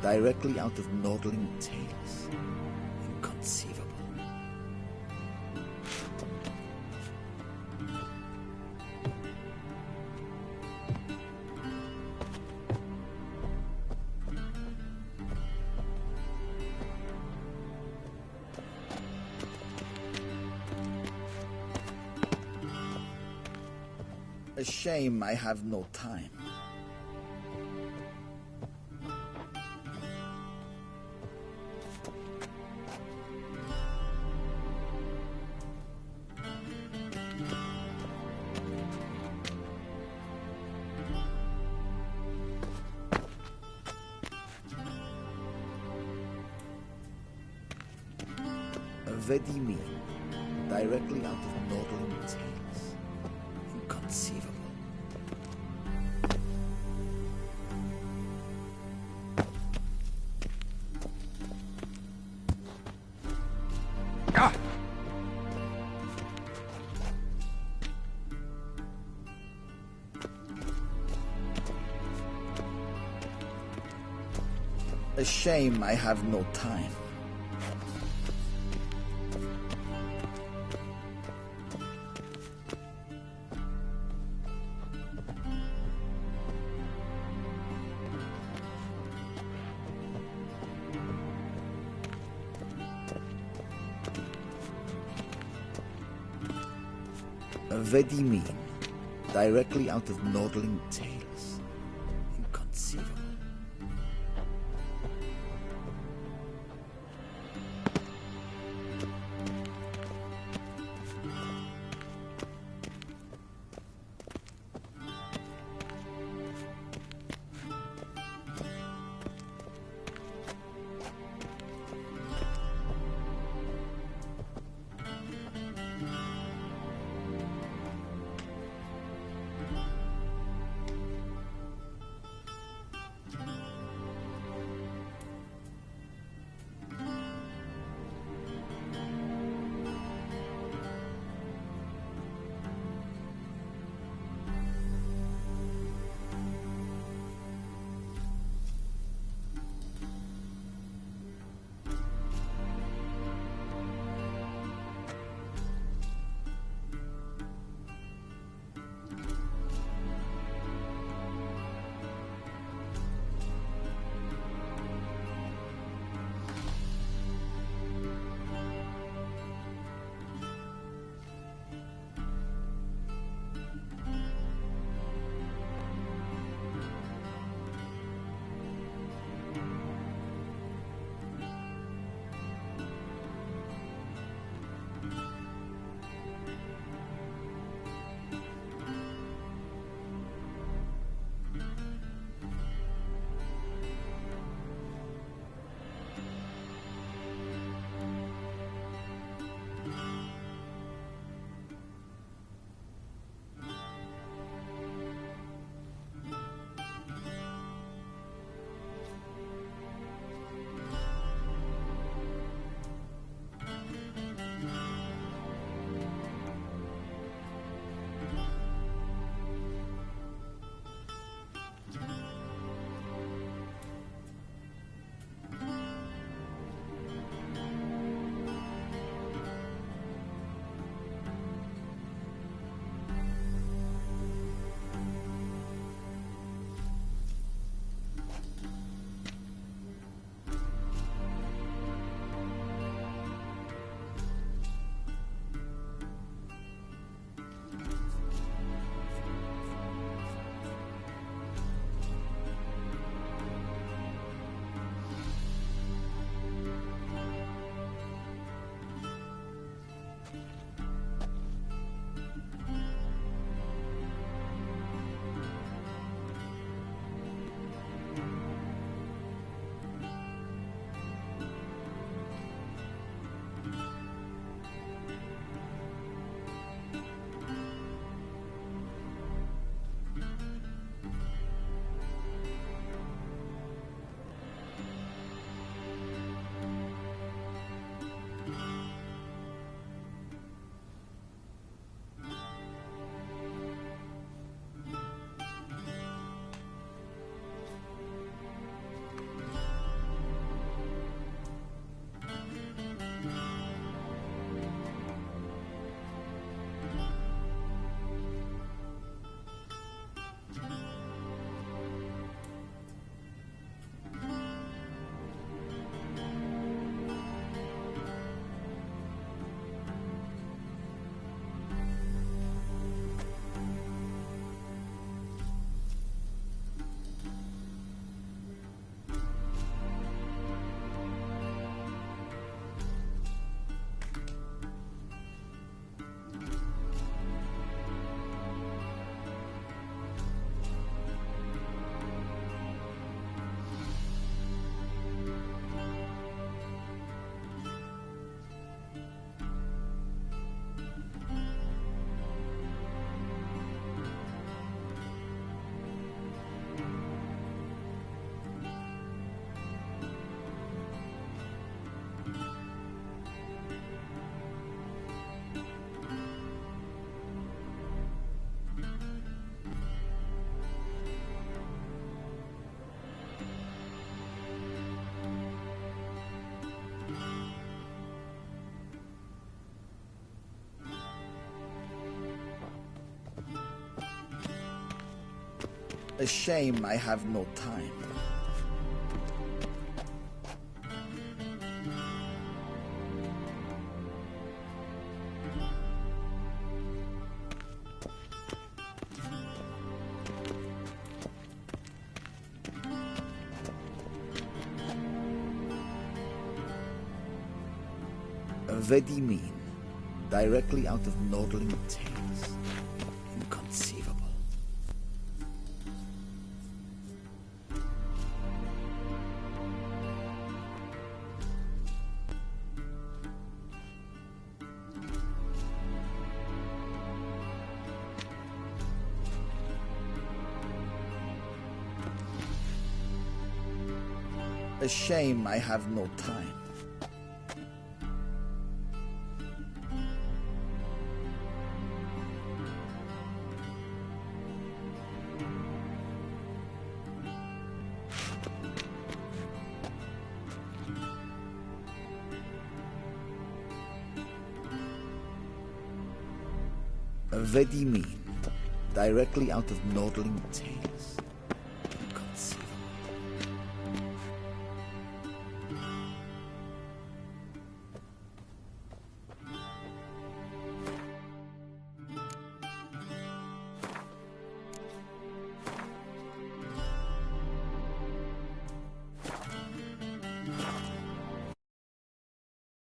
directly out of Nordling Tales. Inconceivable. A shame I have no time. Vedimi, directly out of Nordling Tales. Inconceivable. A shame I have no time. Vedimi, directly out of Nordling Tales. Inconceivable. A shame I have no time. Vedimin, directly out of Nordling Tales. Inconceivable. A shame I have no time. Vedimin, directly out of Nordling Tales.